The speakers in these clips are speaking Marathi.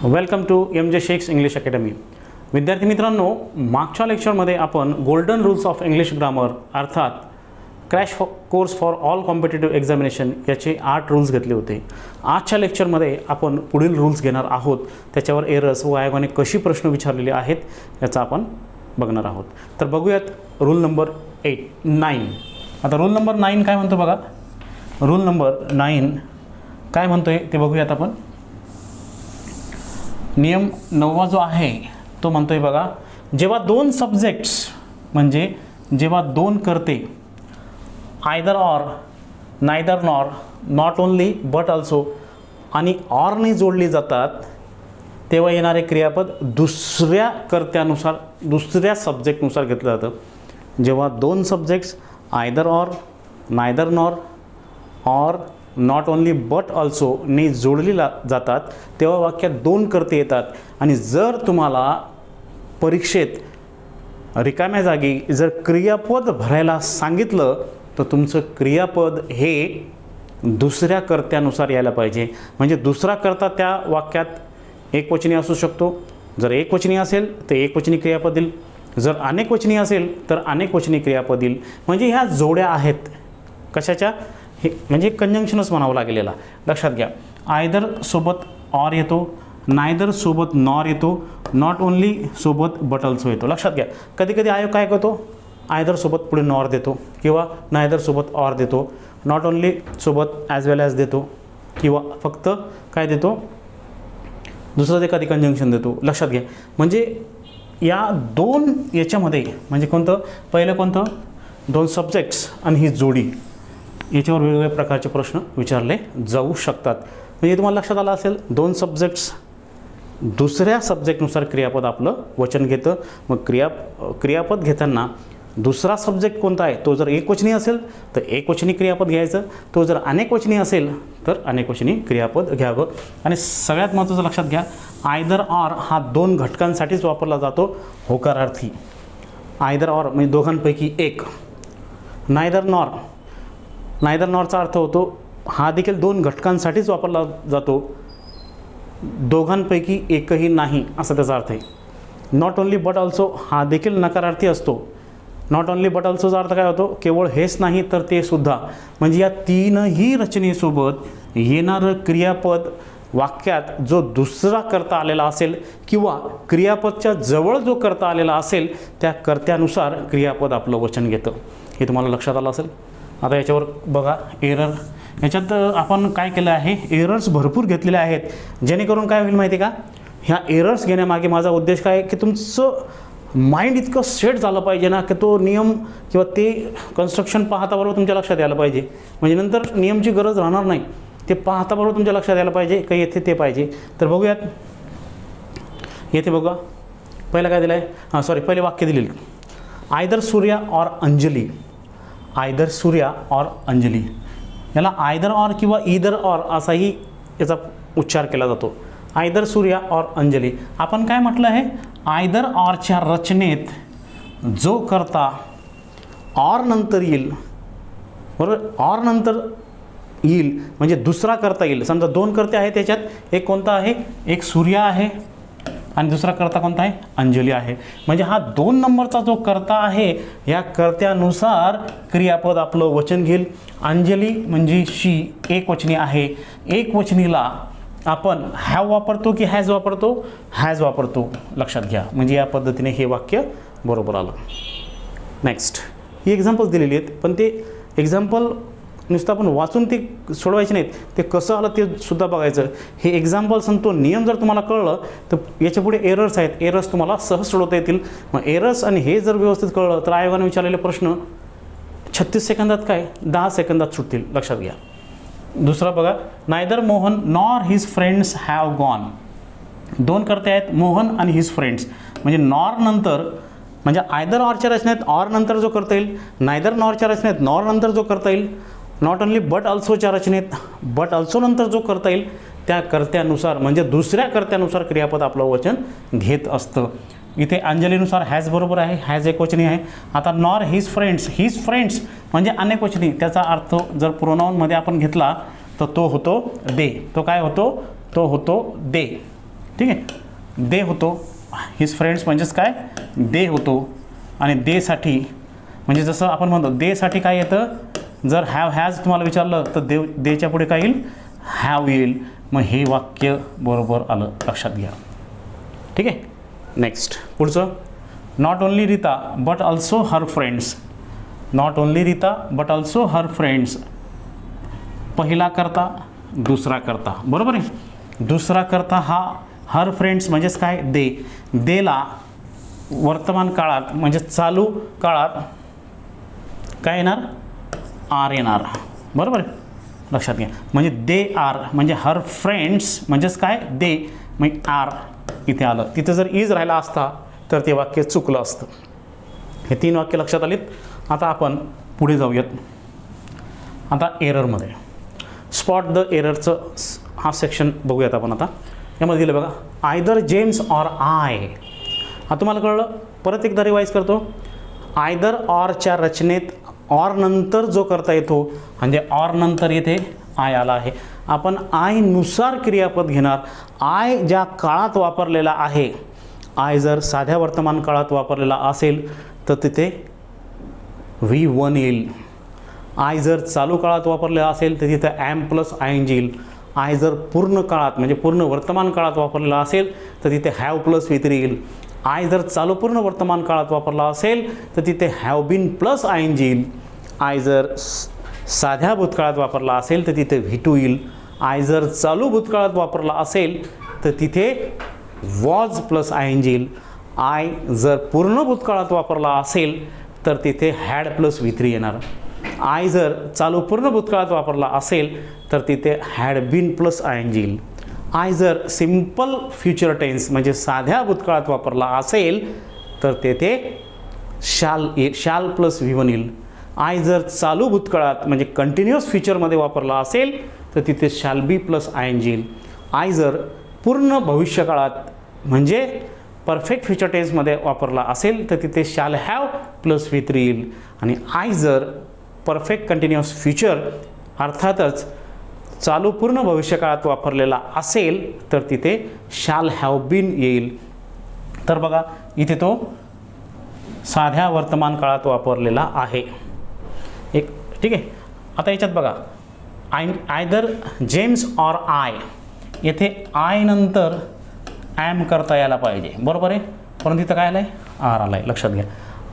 Welcome to MJ Shaikh's English academy. विद्यार्थी मित्रांनो, मागच्या लेक्चरमध्ये आपण golden rules of English grammar अर्थात crash course for all competitive examination याचे 8 रूल्स घेतले होते. आजच्या लेक्चरमध्ये आपण पुढील रूल्स घेणार आहोत. त्याच्यावर एरर्स व आयोगाने कशी प्रश्न विचारलेले आहेत याचा आपण बघणार आहोत. तर बघूयात रूल नंबर 9. आता रूल नंबर 9 काय म्हणतो बघा. रूल नंबर 9 काय म्हणतोय ते बघूयात आपण. नियम 9 जो आहे तो म्हणतोय बघा, जेव्हा दोन सब्जेक्ट्स म्हणजे जेव्हा दोन कर्ते either or, neither nor, not only but also आणि ऑरने जोडली जातात तेव्हा येणारे क्रियापद दुसऱ्या कर्त्यानुसार दुसऱ्या सब्जेक्टनुसार घेतलं जातं. जेव्हा दोन subjects either or, neither nor or not only but also ने जोडली जातात तेव्हा वाक्यात दोन कर्ते येतात. आणि जर तुम्हाला परीक्षेत रिकाम्या जागी जर क्रियापद भरायला सांगितलं तर तुमचं क्रियापद हे दुसऱ्या कर्त्यानुसार यायला पाहिजे. म्हणजे दुसरा कर्ता त्या वाक्यात एकवचनी असू शकतो. जर एकवचनी असेल तर एकवचनी क्रियापद येईल, जर अनेकवचनी असेल तर अनेकवचनी क्रियापद येईल. म्हणजे ह्या जोड्या आहेत कशाच्या, हे म्हणजे कंजंक्शनच म्हणावं लागलेला. लक्षात घ्या, आयदर सोबत ऑर येतो, नायदर सोबत नॉर येतो, नॉट ओनली सोबत बट ऑल्सो येतो. लक्षात घ्या, कधी कधी आयोग काय करतो, आयदर सोबत पुढे नॉर देतो किंवा नायदर सोबत ऑर देतो, नॉट ओनली सोबत ॲज वेल ॲज देतो किंवा फक्त काय देतो दुसरं एखादी कंजंक्शन देतो. लक्षात घ्या, म्हणजे या दोन याच्यामध्ये म्हणजे कोणतं पहिलं कोणतं, दोन सब्जेक्ट्स आणि ही जोडी याच्यावर वेगवेगळ्या प्रकारचे प्रश्न विचारले जाऊ शकतात. म्हणजे तुम्हाला लक्षात आलं असेल, दोन सब्जेक्ट्स दुसऱ्या सब्जेक्टनुसार क्रियापद आपलं वचन घेतं. मग क्रियापद घेताना दुसरा सब्जेक्ट कोणता आहे, तो जर एकवचनी असेल तर एकवचनी क्रियापद घ्यायचं, तो जर अनेकवचनी असेल तर अनेकवचनी क्रियापद घ्यावं. आणि सगळ्यात महत्त्वाचं लक्षात घ्या, आयदर ऑर हा दोन घटकांसाठीच वापरला जातो होकारार्थी. आयदर ऑर म्हणजे दोघांपैकी एक. नायदर नॉर, नायदर नॉरचा अर्थ होतो हा देखील दोन घटकांसाठीच वापरला जातो, दोघांपैकी एकही नाही असा त्याचा अर्थ आहे. नॉट ओनली बट ऑल्सो हा देखील नकारार्थी असतो. नॉट ओनली बट ऑल्सोचा अर्थ काय होतो, केवळ हेच नाही तर ते सुद्धा. म्हणजे या तीनही रचनेसोबत येणारं क्रियापद वाक्यात जो दुसरा कर्ता आलेला असेल किंवा क्रियापदच्या जवळ जो कर्ता आलेला असेल त्या कर्त्यानुसार क्रियापद आपलं वचन घेतं. हे तुम्हाला लक्षात आलं असेल. आता याच्यावर बघा एरर. याच्यात आपण काय केलं आहे, एरर्स भरपूर घेतलेले आहेत. जेणेकरून काय होईल माहिती आहे का, ह्या एरर्स घेण्यामागे माझा उद्देश काय आहे की तुमचं माइंड इतकं सेट झालं पाहिजे ना की तो नियम किंवा ते कन्स्ट्रक्शन पाहताबरोबर तुमच्या लक्षात यायला पाहिजे. म्हणजे नंतर नियमची गरज राहणार नाही, ते पाहताबरोबर तुमच्या लक्षात यायला पाहिजे काही येथे ते पाहिजे. तर बघूयात, येथे बघा पहिलं काय दिलं आहे, पहिले वाक्य दिलेलं, either Surya or Anjali. Either Surya or Anjali, याला आयदर ऑर किंवा ईदर ऑर असाही याचा उच्चार केला जातो. Either Surya or Anjali. आपण काय म्हटलं आहे, आयदर ऑरच्या रचनेत जो कर्ता ऑर नंतर येईल, बरोबर, ऑर नंतर येईल म्हणजे दुसरा कर्ता येईल. समजा दोन कर्ते आहेत त्याच्यात, एक कोणता आहे, एक सूर्य आहे आणि दुसरा कर्ता कोणता आहे, अंजली आहे. म्हणजे हा 2 नंबरचा जो कर्ता आहे या कर्त्यानुसार क्रियापद आपलं वचन घेईल. अंजली म्हणजे शी एकवचनी आहे. एकवचनीला आपण हॅव वापरतो की हॅज वापरतो, हॅज वापरतो. लक्षात घ्या, म्हणजे या पद्धतीने हे वाक्य बरोबर आलं. नेक्स्ट, ही एक्झाम्पल्स दिलेली आहेत पण ते एक्झाम्पल नुसतं आपण वाचून ते सोडवायचे नाहीत, ते कसं आलं ते सुद्धा बघायचं. हे एक्झाम्पल्स आणि तो नियम जर तुम्हाला कळलं तर याच्यापुढे एरर्स आहेत, एरर्स तुम्हाला सहज सोडवता येतील. मग एरर्स आणि हे जर व्यवस्थित कळलं तर आयोगाने विचारलेले प्रश्न 36 सेकंदात काय 10 सेकंदात सुटतील. लक्षात घ्या. दुसरा बघा, neither Mohan nor his friends have gone. दोन कर्ते आहेत, मोहन आणि हिज फ्रेंड्स. म्हणजे नॉर नंतर म्हणजे आयदर ऑरच्या रचनेत ऑर नंतर जो करता येईल, नायदर नॉरच्या रचनेत नॉर नंतर जो करता येईल, नॉट ओनली बट ऑल्सोच्या रचनेत बट ऑल्सो नंतर जो करता येईल त्या कर्त्यानुसार म्हणजे दुसऱ्या कर्त्यानुसार क्रियापद आपलं वचन घेत असतं. इथे अंजलीनुसार हॅज बरोबर आहे, हॅज एकवचनी आहे. आता नॉर हिज फ्रेंड्स म्हणजे अनेकवचनी. त्याचा अर्थ जर प्रोनाऊनमध्ये आपण घेतला तर तो होतो दे. तो काय होतो, तो होतो दे. ठीक आहे. दे होतो, हिज फ्रेंड्स म्हणजेच काय दे होतो, आणि देसाठी म्हणजे जसं आपण म्हणतो देसाठी काय येतं, जर हॅव हॅज तुम्हाला विचारलं तर देच्या पुढे काय येईल, हॅव येईल. मग हे वाक्य बरोबर आलं, लक्षात घ्या. ठीक आहे. नेक्स्ट पुढचं, not only Rita but also her friends. Not only Rita but also her friends. पहिला करता दुसरा करता, बरोबर आहे. दुसरा करता हा हर फ्रेंड्स म्हणजेच काय दे. देला वर्तमान काळात म्हणजे चालू काळात काय येणार, आर येणार, बरोबर आहे. लक्षात घ्या. म्हणजे दे आर म्हणजे हर फ्रेंड्स म्हणजेच काय दे, मग आर इथे आलं. तिथं जर इज राहिला असता तर ते वाक्य चुकलं असतं. हे 3 वाक्य लक्षात आलीत. आता आपण पुढे जाऊयात. आता एररमध्ये स्पॉट द एररचं हा सेक्शन बघूयात आपण. आता यामध्ये दिलं बघा, आयदर जेम्स ऑर आय. हा तुम्हाला कळलं, परत एकदा रिवाईज करतो. आयदर ऑरच्या रचनेत ऑर नंतर जो करता येतो म्हणजे ऑर नंतर येथे आय आला आहे. आपण आय नुसार क्रियापद घेणार. आय ज्या काळात वापरलेला आहे, आय जर साध्या वर्तमान काळात वापरलेला असेल तर तिथे V1 येईल. आय जर चालू काळात वापरलेला असेल तर तिथे ॲम प्लस आय येईल. आय जर पूर्ण काळात म्हणजे पूर्ण वर्तमान काळात वापरलेला असेल तर तिथे हॅव प्लस V3 येईल. आय जर चालू पूर्ण वर्तमान काळात वापरला असेल तर तिथे हॅव बीन प्लस आय येईल. आय जर साध्या भूतकाळात वापरला असेल तर तिथे V2 येईल. आय जर चालू भूतकाळात वापरला असेल तर तिथे वॉज प्लस आय येईल. आय जर पूर्ण भूतकाळात वापरला असेल तर तिथे हॅड प्लस V3 येणार. आय जर चालू पूर्ण भूतकाळात वापरला असेल तर तिथे हॅड बीन प्लस आय येईल. आय जर सिम्पल फ्युचर टेन्स म्हणजे साध्या भूतकाळात वापरला असेल तर तेथे शाल प्लस V1 येईल. आय जर चालू भूतकाळात म्हणजे कंटिन्युअस फ्युचरमध्ये वापरला असेल तर तिथे शाल बी प्लस आय येईल. आय जर पूर्ण भविष्यकाळात म्हणजे परफेक्ट फ्युचर टेन्समध्ये वापरला असेल तर तिथे शाल हॅव प्लस V3 येईल. आणि आय जर परफेक्ट कंटिन्युअस फ्युचर अर्थातच चालू पूर्ण भविष्यकाळात वापरलेला असेल तर तिथे शाल हॅव बीन येईल. तर बघा इथे तो साध्या वर्तमान काळात वापरलेला आहे एक. ठीक आहे. आता याच्यात बघा आयदर जेम्स ऑर आय, येथे आय नंतर ॲम करता यायला पाहिजे, बरोबर आहे. परंतु इथं काय आलं आहे, आर आला आहे. लक्षात घ्या.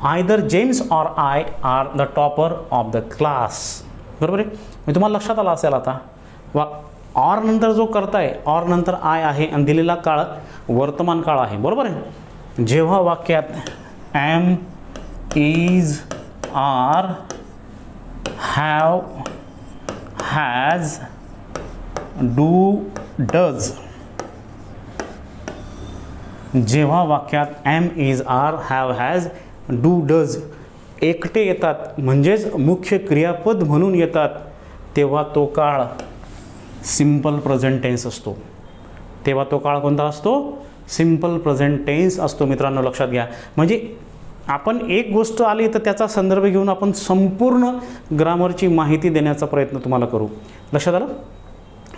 Either James or I are the topper of the class, बरोबर आहे. मी तुम्हाला लक्षात आलं असेल आता ऑर नंतर जो करताय, ऑर नंतर आय आहे आणि दिलेला काळ वर्तमान काळ आहे, बरोबर आहे. जेव्हा वाक्यात am, is, are, have, has, do, does, जेव्हा वाक्यात am, is, are, have, has, do, does एकटे येतात म्हणजेच मुख्य क्रियापद म्हणून येतात तेव्हा तो काळ सिम्पल प्रेझेंट टेन्स असतो. तेव्हा तो काळ कोणता असतो, सिम्पल प्रेझेंट टेन्स असतो. मित्रांनो लक्षात घ्या. म्हणजे आपण एक गोष्ट आली तर त्याचा संदर्भ घेऊन आपण संपूर्ण ग्रामरची माहिती देण्याचा प्रयत्न तुम्हाला करू. लक्षात आलं.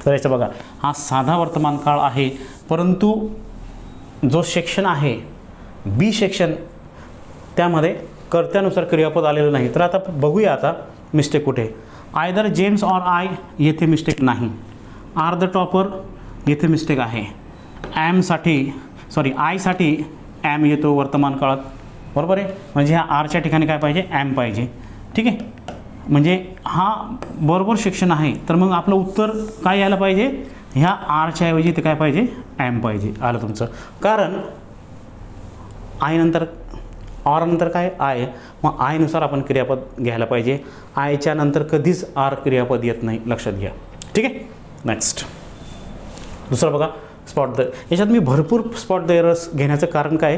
तर याचं बघा, हा साधा वर्तमान काळ आहे, परंतु जो सेक्शन आहे बी सेक्शन त्यामध्ये कर्त्यानुसार क्रियापद आलेलं नाही. तर आता बघूया आता मिस्टेक कुठे. आयदर जेम्स ऑर आय येथे मिस्टेक नाही. आर द टॉपर येथे मिस्टेक आहे. आयसाठी ॲम येतो वर्तमान काळात, बरोबर आहे. म्हणजे ह्या आरच्या ठिकाणी काय पाहिजे, ॲम पाहिजे. ठीक आहे. म्हणजे हा बरोबर सेक्शन आहे. तर मग आपलं उत्तर काय यायला पाहिजे, ह्या आरच्या ऐवजी ते काय पाहिजे, ॲम पाहिजे. आलं तुमचं. कारण आय नंतर ऑर नंतर काय आय, मग आयनुसार आपण क्रियापद घ्यायला पाहिजे. आयच्या नंतर कधीच आर क्रियापद येत नाही, लक्षात घ्या. ठीक आहे. नेक्स्ट दुसरं बघा, स्पॉट द. याच्यात मी भरपूर स्पॉट द एरर्स घेण्याचं कारण काय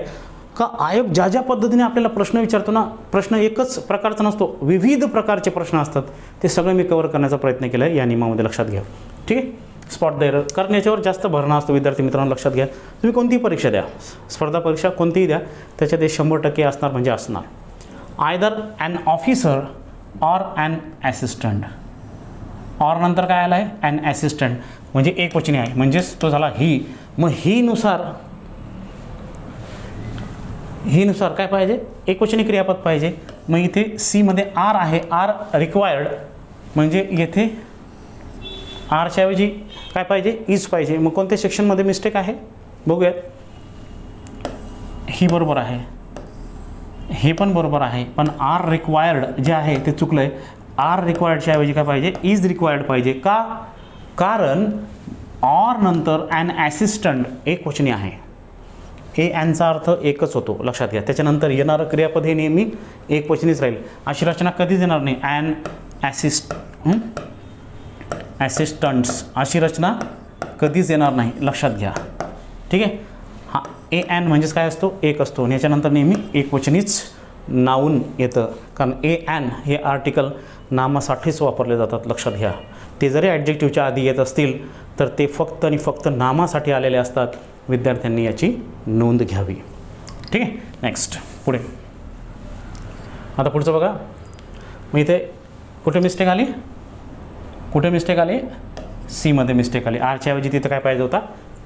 का, आयोग ज्या ज्या पद्धतीने आपल्याला प्रश्न विचारतो ना, प्रश्न एकच प्रकारचा नसतो, विविध प्रकारचे प्रश्न असतात. ते सगळे मी कव्हर करण्याचा प्रयत्न केला आहे या नियमामध्ये, लक्षात घ्या. ठीक आहे. स्पॉट द एरर, कारण याच्यावर जास्त भरणा असतो. विद्यार्थी मित्रांनो लक्षात घ्या. तुम्ही कोणतीही परीक्षा द्या, स्पर्धा परीक्षा कोणतीही द्या, त्याच्यात ते 100% असणार म्हणजे असणार. Either an officer or an assistant. Or नंतर काय आलं आहे, ॲन ॲसिस्टंट म्हणजे एकवचनी आहे, म्हणजेच तो झाला ही. मग हीनुसार काय पाहिजे, एकवचनी क्रियापद पाहिजे. मग इथे सी मध्ये आर आहे, आर रिक्वायर्ड, म्हणजे येथे आरच्या ऐवजी काय पाहिजे, इज पाहिजे. मग कोणत्या सेक्शनमध्ये मिस्टेक आहे बघूयात. ही बरोबर आहे, हे पण बरोबर आहे, पण आर रिक्वायर्ड जे आहे ते चुकलं आहे. आर रिक्वायर्डच्या ऐवजी काय पाहिजे, इज रिक्वायर्ड पाहिजे. का, कारण ऑर नंतर ॲन ॲसिस्टंट एकवचनी आहे. ए ॲनचा अर्थ एकच होतो, लक्षात घ्या. त्याच्यानंतर येणारं क्रियापद हे नेहमी एकवचनीच राहील. अशी रचना कधीच येणार नाही. ॲन ॲसिस्टंट्स अशी रचना कधीच येणार नाही, लक्षात घ्या. ठीक आहे. हा ए ॲन म्हणजेच काय असतो, एक असतो. आणि याच्यानंतर नेहमी एकवचनीच नाऊन येतं, कारण ए ॲन हे आर्टिकल नामासाठीच वापरले जातात, लक्षात घ्या. ते जरी ॲडजेक्टिव्हच्या आधी येत असतील तर ते फक्त आणि फक्त नामासाठी आलेले असतात. विद्यार्थ्यांनी याची नोंद घ्यावी. ठीक आहे. नेक्स्ट पुढे, आता पुढचं बघा. मग इथे कुठे मिस्टेक आली, सीमध्ये मिस्टेक आली. आरच्या ऐवजी तिथं काय पाहिजे होता,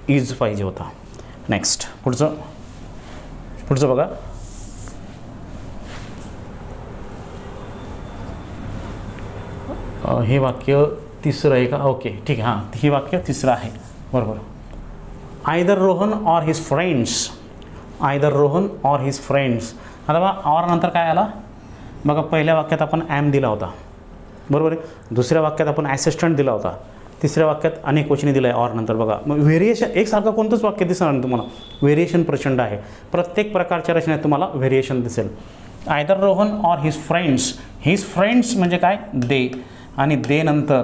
इज पाहिजे होता. नेक्स्ट पुढचं बघा. हे वाक्य तिसरं आहे का, ओके ठीक आहे. हां, हे वाक्य तिसरं आहे, बरोबर. Either Rohan or his friends, आता बघा ऑर नंतर काय आला बघा. पहिल्या वाक्यात आपण ॲम दिला होता, बरोबर आहे. दुसऱ्या वाक्यात आपण ॲसिस्टंट दिला होता. तिसऱ्या वाक्यात अनेक वचनी दिलं आहे ऑर नंतर. बघा मग व्हेरिएशन एकसारखं कोणतंच वाक्य दिसणार नाही तुम्हाला, व्हेरिएशन प्रचंड आहे. प्रत्येक प्रकारच्या रचनेत तुम्हाला व्हेरिएशन दिसेल. Either Rohan or his friends म्हणजे काय, दे. आणि दे नंतर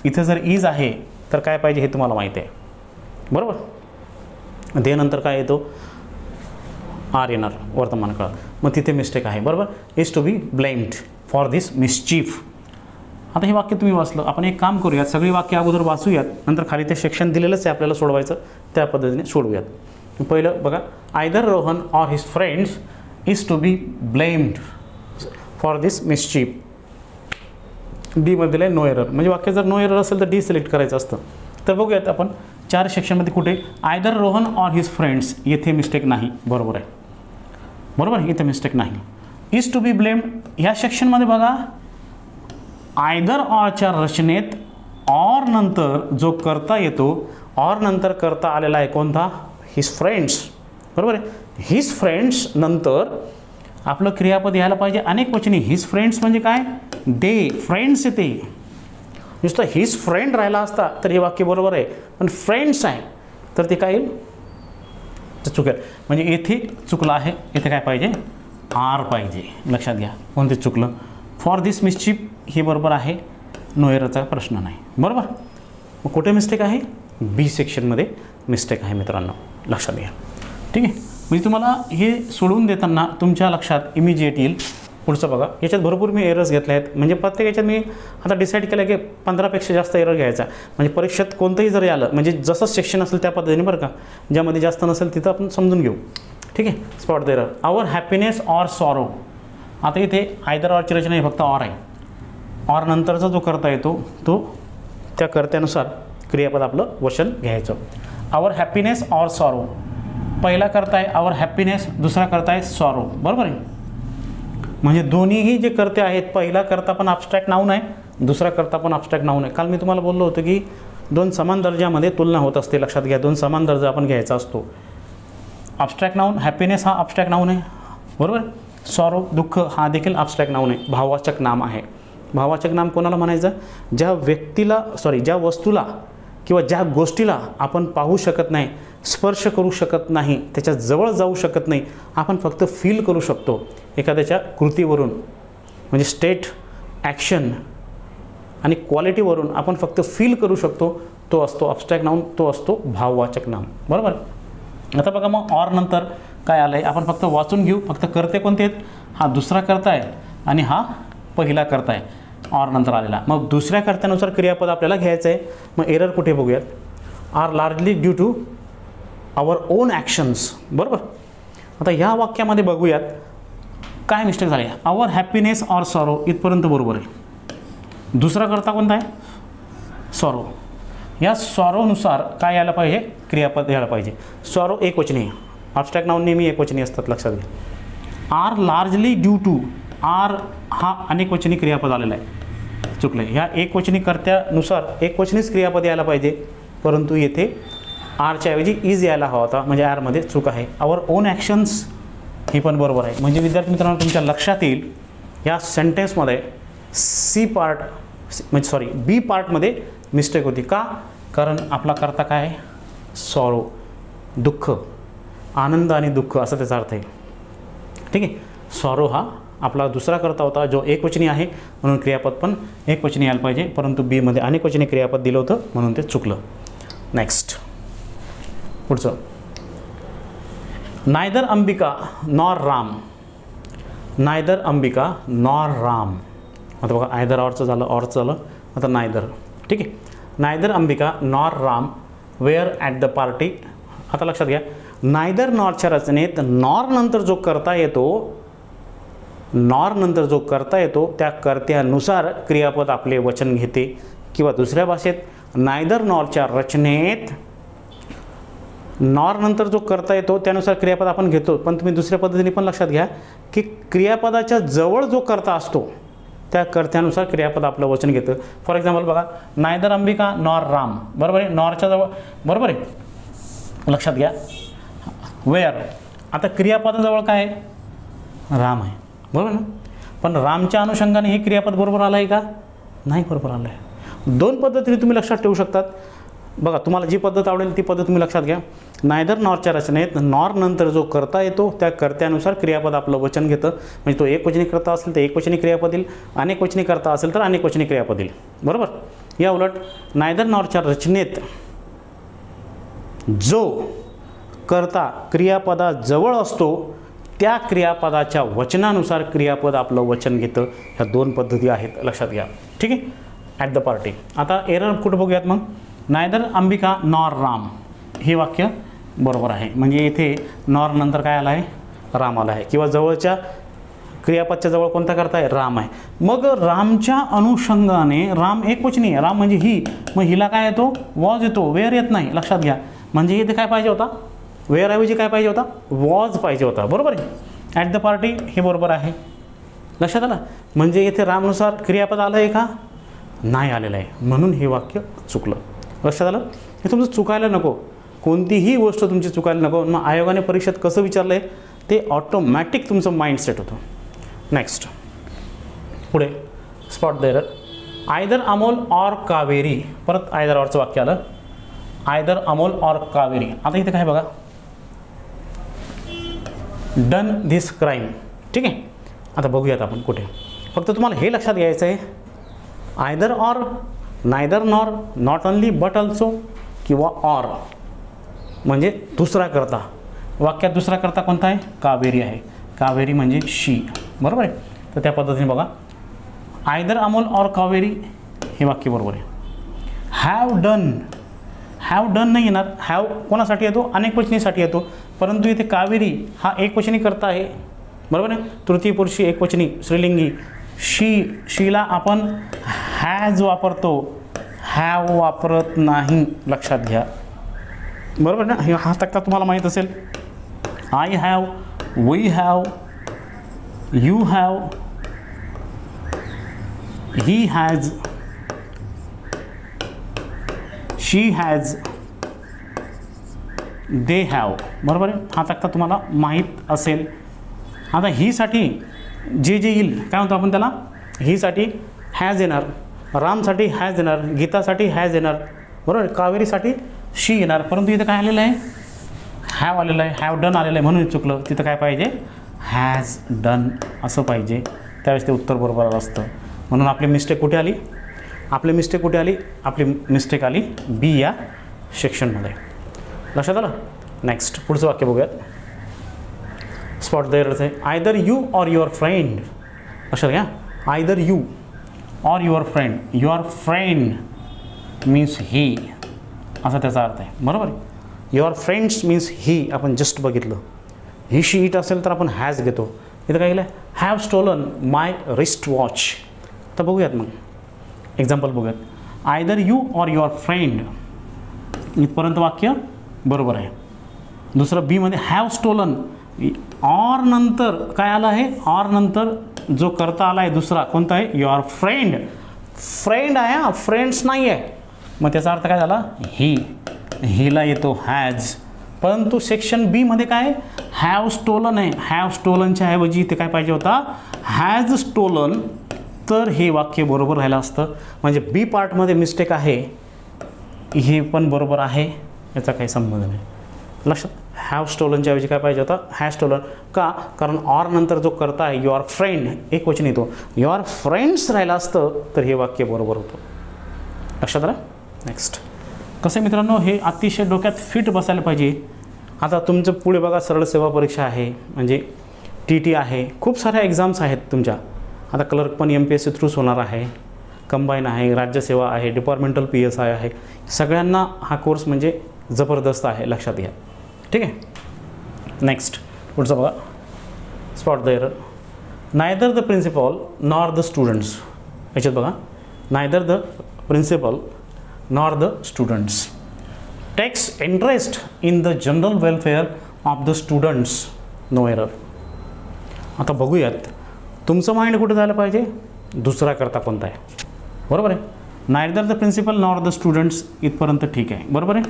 इथं जर इज आहे तर काय पाहिजे हे तुम्हाला माहिती आहे, बरोबर. दे नंतर काय येतो, आर येणार, वर्तमान काळात. मग तिथे मिस्टेक आहे, बरोबर. Is to be blamed for this mischief. आता हे वाक्य तुम्ही वाचलं. आपण एक काम करूयात, सगळी वाक्य अगोदर वाचूयात, नंतर खाली ते सेक्शन दिलेलंच आहे आपल्याला सोडवायचं, त्या पद्धतीने सोडूयात. पहिलं बघा. Either Rohan or his friends is to be blamed for this mischief. डीमध्ये नो एरर, म्हणजे वाक्य जर नो एरर असेल तर डी सिलेक्ट करायचं असतं. तर बघूयात आपण 4 सेक्शनमध्ये कुठे either Rohan or his friends, येथे मिस्टेक नाही, बरोबर आहे, बरोबर. इथे मिस्टेक नाही. इज टू बी ब्लेम्ड ह्या सेक्शनमध्ये बघा. आयदर ऑरच्या रचनेत ऑर नंतर जो करता येतो, ऑर नंतर करता आलेला आहे कोणता, हिज फ्रेंड्स, बरोबर आहे. हिज फ्रेंड्स नंतर आपलं क्रियापद यायला पाहिजे अनेक वचनी. हिज फ्रेंड्स म्हणजे काय, दे फ्रेंड्स येते. नुसतं हिज फ्रेंड राहिला असता तर हे वाक्य बरोबर आहे, पण फ्रेंड्स आहे तर ते काय येईल, चुकेल. म्हणजे येथे चुकलं आहे, येथे काय पाहिजे, आर पाहिजे, लक्षात घ्या. कोणते चुकलं, फॉर दिस मिसचीफ हे बरोबर आहे, नो एररचा प्रश्न नाही, बरोबर. मग कुठे मिस्टेक आहे, बी सेक्शनमध्ये मिस्टेक आहे मित्रांनो, लक्षात घ्या. ठीक आहे. म्हणजे तुम्हाला हे सोडवून देताना तुमच्या लक्षात इमिजिएट येईल. पुढचं बघा. याच्यात भरपूर मी एरर्स घेतले आहेत, म्हणजे प्रत्येक याच्यात मी आता डिसाईड केलं की 15पेक्षा जास्त एरर घ्यायचा. म्हणजे परीक्षेत कोणतंही जरी आलं, म्हणजे जसं सेक्शन असेल त्या पद्धतीने, बरं का. ज्यामध्ये जास्त नसेल तिथं आपण समजून घेऊ. ठीक आहे. Spot the error. Our happiness or sorrow. आता इथे आयदर ऑरची रचना ही फक्त ऑर आहे. ऑर नंतरचा जो करता येतो तो त्या कर्त्यानुसार क्रियापद आपलं वचन घ्यायचं. आवर हॅपीनेस ऑर सॉरो. पहिला करता आहे आवर हॅपीनेस, दुसरा करता आहे सॉरो, बरोबर आहे. म्हणजे दोन्हीही जे कर्ते आहेत, पहिला करता पण ॲब्स्ट्रॅक्ट नाऊन आहे, दुसरा करता पण ॲब्स्ट्रॅक्ट नाऊन आहे. काल मी तुम्हाला बोललो होतं की 2 समान दर्जामध्ये तुलना होत असते, लक्षात घ्या. 2 समान दर्जा आपण घ्यायचा असतो. ॲब्स्ट्रॅक्ट नाऊन, हॅपीनेस हा ॲब्स्ट्रॅक्ट नाऊन आहे, बरोबर. सॉरो दुःख हा देखील ॲब्स्ट्रॅक्ट नाऊन आहे, भाववाचक नाम आहे. भाववाचक नाम कोणाला म्हणायचं, ज्या वस्तूला किंवा ज्या गोष्टीला आपण पाहू शकत नाही, स्पर्श करू शकत नाही, त्याच्या जवळ जाऊ शकत नाही, आपण फक्त फील करू शकतो एखाद्याच्या कृतीवरून. म्हणजे स्टेट, ॲक्शन आणि क्वालिटीवरून आपण फक्त फील करू शकतो, तो असतो ॲब्स्ट्रॅक्ट नाऊन, तो असतो भाववाचक नाम, बरोबर. आता बघा मग ऑर नंतर काय आलं आहे, आपण फक्त वाचून घेऊ. फक्त करते कोणते आहेत, हा दुसरा करता आहे आणि हा पहिला करता आहे, ऑर नंतर आलेला. मग दुसऱ्या कर्त्यानुसार क्रियापद आपल्याला घ्यायचं आहे. मग एरर कुठे बघूयात. Are largely due to our own actions, बरोबर. आता ह्या वाक्यामध्ये बघूयात काय मिस्टेक झाली. आवर हॅपीनेस ऑर सॉरो इथपर्यंत बरोबर आहे. दुसरा करता कोणता आहे, सॉरो. या सॉरोनुसार काय यायला पाहिजे, क्रियापद यायला पाहिजे. सॉरो एकवचनी, ॲब्स्ट्रॅक्ट नाऊन नेहमी एकवचनी असतात, लक्षात घ्या. Are largely due to, are हा अनेकवचनी क्रियापद आलेला आहे, चुकलं. ह्या एकवचनी कर्त्यानुसार एकवचनीच क्रियापद यायला पाहिजे, परंतु येथे आरच्या ऐवजी इज यायला हवा होता, म्हणजे आरमध्ये चूक आहे. आवर ओन ॲक्शन्स ही पण बरोबर आहे. म्हणजे विद्यार्थी मित्रांनो तुमच्या लक्षात येईल या सेंटेन्समध्ये सी पार्ट म्हणजे सॉरी बी पार्टमध्ये मिस्टेक होती. का? कारण आपला कर्ता काय आहे, सॉरो, दुःख, आनंद आणि दुःख असा त्याचा अर्थ आहे. ठीक आहे. सॉरो हा आपला दुसरा कर्ता होता जो एकवचनी आहे, म्हणून क्रियापद पण एकवचनी यायला पाहिजे, परंतु बीमध्ये अनेकवचनी क्रियापद दिलं होतं म्हणून ते चुकलं. नेक्स्ट पुढचं, neither Ambika nor Ram. Neither Ambika nor Ram. आता बघा आयदर ऑरचं झालं, ऑरचं झालं, आता नायदर. ठीक आहे. Neither Ambika nor Ram were at the party. आता लक्षात घ्या, नायदर नॉरच्या रचनेत नॉर नंतर जो करता येतो, नॉर नंतर जो करता येतो त्या कर्त्यानुसार क्रियापद आपले वचन घेते. किंवा दुसऱ्या भाषेत नायदर नॉरच्या रचनेत नॉर नंतर जो करता येतो त्यानुसार क्रियापद आपण घेतो. पण तुम्ही दुसऱ्या पद्धतीने पण लक्षात घ्या की क्रियापदाच्या जवळ जो कर्ता असतो त्या कर्त्यानुसार क्रियापद आपलं वचन घेतं. फॉर एक्झाम्पल बघा, नायदर अंबिका नॉर राम, बरोबर आहे, नॉरच्या जवळ, बरोबर आहे, लक्षात घ्या. वेअर, आता क्रियापदाजवळ काय आहे, राम आहे, बरोबर ना. पण रामच्या अनुषंगाने हे क्रियापद बरोबर आलं आहे का, नाही बरोबर आलं आहे. दोन पद्धतीने तुम्ही लक्षात ठेवू शकतात. बघा तुम्हाला जी पद्धत आवडेल ती पद्धत तुम्ही लक्षात घ्या. नायदर नॉरच्या रचनेत नॉर नंतर जो करता येतो त्या कर्त्यानुसार क्रियापद आपलं वचन घेतं. म्हणजे तो एकवचनी करता असेल तर एकवचनी क्रियापद येईल, अनेकवचनी करता असेल तर अनेकवचनी क्रियापद येईल, बरोबर. या उलट नायदर नॉरच्या रचनेत जो कर्ता क्रियापदाजवळ असतो त्या क्रियापदाच्या वचनानुसार क्रियापद आपलं वचन घेतं. ह्या दोन पद्धती आहेत, लक्षात घ्या. ठीक आहे. At the party. आता एरर कुठं बघूयात मग, नायदर अंबिका नॉर राम हे वाक्य बरोबर आहे. म्हणजे इथे नॉर नंतर काय आलं आहे, राम आला आहे. किंवा जवळच्या क्रियापदच्या जवळ कोणता करता आहे, राम आहे. मग रामच्या अनुषंगाने राम एकवचनी आहे, राम म्हणजे ही, मग हिला काय येतो, वॉज येतो, वेअर येत नाही, लक्षात घ्या. म्हणजे इथे काय पाहिजे होता, वेअरऐवजी काय पाहिजे होता, वॉज पाहिजे होता, बरोबर आहे. ॲट द पार्टी हे बरोबर आहे, लक्षात आलं. म्हणजे इथे रामनुसार क्रियापद आलं आहे का, नाही आलेलं आहे, म्हणून हे वाक्य चुकलं. लक्षात आलं. हे तुमचं चुकायला नको, कोणतीही गोष्ट तुमची चुकायला नको. मग आयोगाने परीक्षेत कसं विचारलं आहे ते ऑटोमॅटिक तुमचं माइंडसेट होतं. नेक्स्ट पुढे, spot the error. Either Amol or Kaveri. परत आयदर ऑरचं वाक्य आलं, आयदर अमोल ऑर कावेरी. आता इथे काय बघा, डन धिस क्राईम. ठीक आहे. आता बघूयात आपण कुठे. फक्त तुम्हाला हे लक्षात घ्यायचं आहे, either or, neither nor, not only but also किंवा ऑर म्हणजे दुसरा करता. वाक्यात दुसरा करता कोणता आहे, कावेरी आहे. कावेरी म्हणजे शी, बरोबर आहे. तर त्या पद्धतीने बघा, आयदर अमोल ऑर कावेरी हे वाक्य बरोबर आहे. हॅव डन, हॅव डन नाही येणार, हॅव कोणासाठी येतो, अनेकवचनीसाठी येतो. परंतु इथे कावेरी हा एकवचनी करता आहे, बरोबर आहे. तृतीय पुरुषी एकवचनी स्त्रीलिंगी. शीला आपण हॅज वापरतो, हॅव वापरत नाही, लक्षात घ्या, बरोबर ना. हा तक्ता तुम्हाला माहीत असेल. I have, we have, you have, he has, she has, they have, बरोबर आहे. हा तक्ता तुम्हाला माहीत असेल. आता हीसाठी जे येईल काय म्हणतो आपण त्याला, हीसाठी हॅज येणार, रामसाठी हॅज येणार, गीतासाठी हॅज येणार, बरोबर. कावेरीसाठी शी येणार. परंतु इथं काय आलेलं आहे, हॅव आलेलं आहे, हॅव डन आलेलं आहे, म्हणून चुकलं. तिथं काय पाहिजे, हॅज डन असं पाहिजे, त्यावेळेस ते उत्तर बरोबर आलं असतं. म्हणून आपली मिस्टेक कुठे आली, आपली मिस्टेक कुठे आली, आपली मिस्टेक आली बी या सेक्शनमध्ये. लक्षात आलं. नेक्स्ट पुढचं वाक्य बघूयात. स्पॉट द एरर आहे, either you or your friend. लक्षात घ्या, either you or your friend. Your friend means he असा त्याचा अर्थ आहे, बरोबर आहे. युअर फ्रेंड्स मीन्स ही आपण जस्ट बघितलं. ही शी इट असेल तर आपण हॅज घेतो. इथं काय केलं, have stolen my wrist watch. तर बघूयात मग एक्झाम्पल बघूयात. Either you or your friend इथपर्यंत वाक्य बरोबर आहे. दुसरं बीमध्ये हॅव स्टोलन, ऑर नंतर काय आलं आहे, ऑर नंतर जो करता आला आहे दुसरा कोणता आहे, युअर फ्रेंड. फ्रेंड आहे हा, फ्रेंड्स नाही आहे. मग त्याचा अर्थ काय झाला, ही. हिला येतो हॅज. परंतु सेक्शन बीमध्ये काय हॅव स्टोलन आहे. हॅव स्टोलनच्या ऐवजी इथे काय पाहिजे होता, हॅज स्टोलन. तर हे वाक्य बरोबर राहिलं असतं. म्हणजे बी पार्टमध्ये मिस्टेक आहे, हे पण बरोबर आहे, याचा काही संबंध नाही. लक्षात, हॅव स्टोलनच्या ऐवजी काय पाहिजे होता, हॅज स्टोलन. का, कारण ऑर नंतर जो करता आहे युअर फ्रेंड एक वचन येतो, युअर फ्रेंड्स राहिलं असतं तर हे वाक्य बरोबर होतं. लक्षात आलं. नेक्स्ट कसं आहे मित्रांनो, हे अतिशय डोक्यात फिट बसायला पाहिजे. आता तुमचं पुढे बघा सरळ सेवा परीक्षा आहे, म्हणजे TT आहे, खूप साऱ्या एक्झाम्स आहेत तुमच्या. आता क्लर्क पण MPSC थ्रूच होणार आहे, कंबाईन आहे, राज्यसेवा आहे, डिपार्टमेंटल PSI आहे. सगळ्यांना हा कोर्स म्हणजे जबरदस्त आहे, लक्षात घ्या. ठीक आहे. नेक्स्ट पुढचं बघा, spot the error. Neither the principal nor the students. याच्यात बघा, neither the principal nor the students takes interest in the general welfare of the students. No error. आता बघूयात तुमचं माइंड कुठे झालं पाहिजे, दुसरा करता कोणता आहे, बरोबर आहे. Neither the principal nor the students इथपर्यंत ठीक आहे, बरोबर आहे.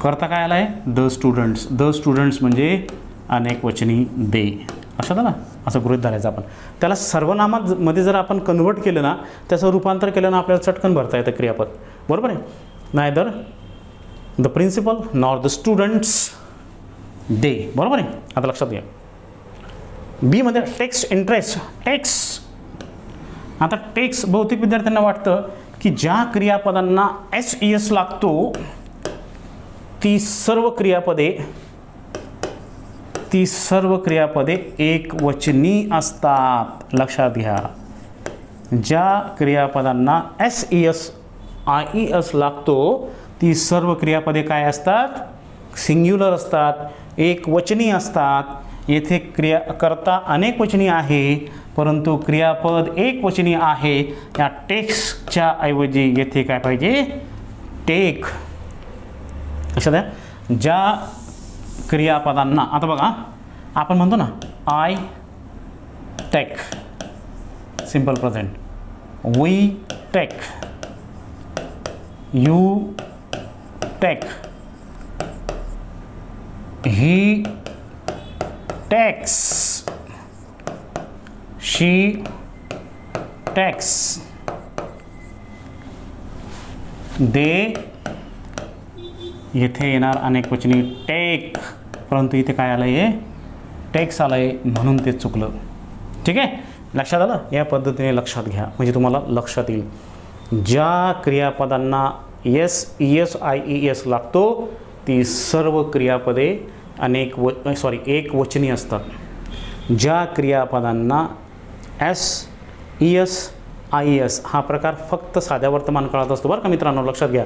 करता काय आला आहे, द स्टुडंट्स. द स्टुडंट्स म्हणजे अनेक वचनी दे. लक्षात आलं, असं गृहीत धरायचं आपण. त्याला सर्वनामामध्ये जर आपण कन्वर्ट केलं ना, त्याचं रूपांतर केलं ना, आपल्याला चटकन भरता येतं क्रियापद, बरोबर आहे. Neither the principal nor the students they, बरोबर आहे. आता लक्षात घ्या, बीमध्ये टेक्स इंटरेस्ट. टेक्स, आता टेक्स बहुतेक विद्यार्थ्यांना वाटतं की ज्या क्रियापदांना SES लागतो ती सर्व क्रियापदे एक वचनी असतात. लक्षात घ्या, ज्या क्रियापदांना SES IES लागतो ती सर्व क्रियापदे काय असतात, सिंग्युलर असतात, एक वचनी असतात. येथे करता अनेक वचनी आहे, परंतु क्रियापद एक वचनी आहे. या टेक्सच्या ऐवजी येथे काय पाहिजे, टेक. लक्षात द्या, ज्या क्रियापदांना, आता बघा आपण म्हणतो ना, I take, simple present, we take, you take, he takes, she takes, they. येथे येणार अनेक वचनी टेक, परंतु इथे काय आलं आहे, टेक्स आलं आहे, म्हणून ते चुकलं. ठीक आहे, लक्षात आलं. या पद्धतीने लक्षात घ्या, म्हणजे तुम्हाला लक्षात येईल. ज्या क्रियापदांना SES IES लागतो ती सर्व क्रियापदे एक वचनी असतात. ज्या क्रियापदांना SES IES हा प्रकार फक्त साध्या वर्तमान काळात असतो, बरं का मित्रांनो, लक्षात घ्या.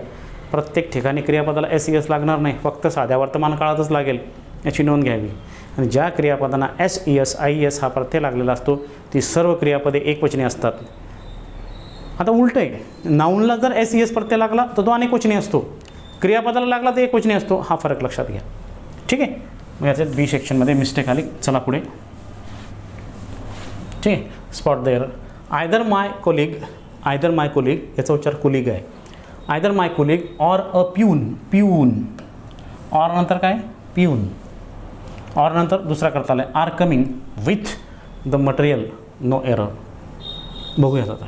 प्रत्येक ठिकाणी क्रियापदाला SES लागणार नाही, फक्त साध्या वर्तमान काळातच लागेल, याची नोंद घ्यावी. आणि ज्या क्रियापदांना SES IES हा प्रत्यय लागलेला असतो ती सर्व क्रियापदे एकवचनी असतात. आता उलट आहे, नाऊनला जर SES प्रत्यय लागला तर तो अनेक वचनी असतो, क्रियापदाला लागला तर एकवचनी असतो. हा फरक लक्षात घ्या. ठीक आहे, मग याच्यात बी सेक्शनमध्ये मिस्टेक आली. चला पुढे. ठीक आहे, spot the error. Either my colleague याचा उच्चार कोलिग आहे. Either my colleague or a peon. Or नंतर काय, प्यून. ऑर नंतर दुसरा करता आला are coming with the material. No error. बघूयात आता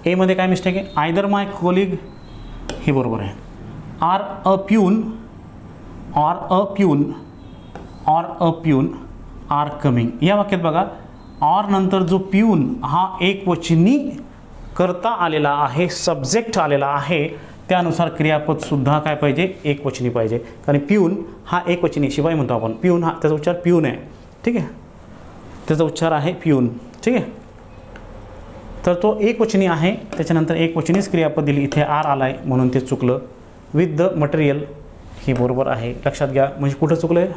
एमध्ये काय मिस्टेक आहे. आयदर माय कोलिग हे बरोबर आहे. Or a peon are coming. या वाक्यात बघा, ऑर नंतर जो प्यून हा एक वचनी करता आलेला आहे, सब्जेक्ट आलेला आहे, त्यानुसार क्रियापदसुद्धा काय पाहिजे, एक वचनी पाहिजे. कारण प्यून हा एक वचनी, शिवाय म्हणतो आपण. प्यून हा त्याचा उच्चार प्यून आहे. ठीक आहे, त्याचा उच्चार आहे प्यून. ठीक आहे, तर तो एक वचनी आहे, त्याच्यानंतर एक वचनीच क्रियापद दिली, इथे आर आला आहे म्हणून ते चुकलं. विथ द मटेरियल ही बरोबर आहे. लक्षात घ्या, म्हणजे कुठं चुकलं आहे,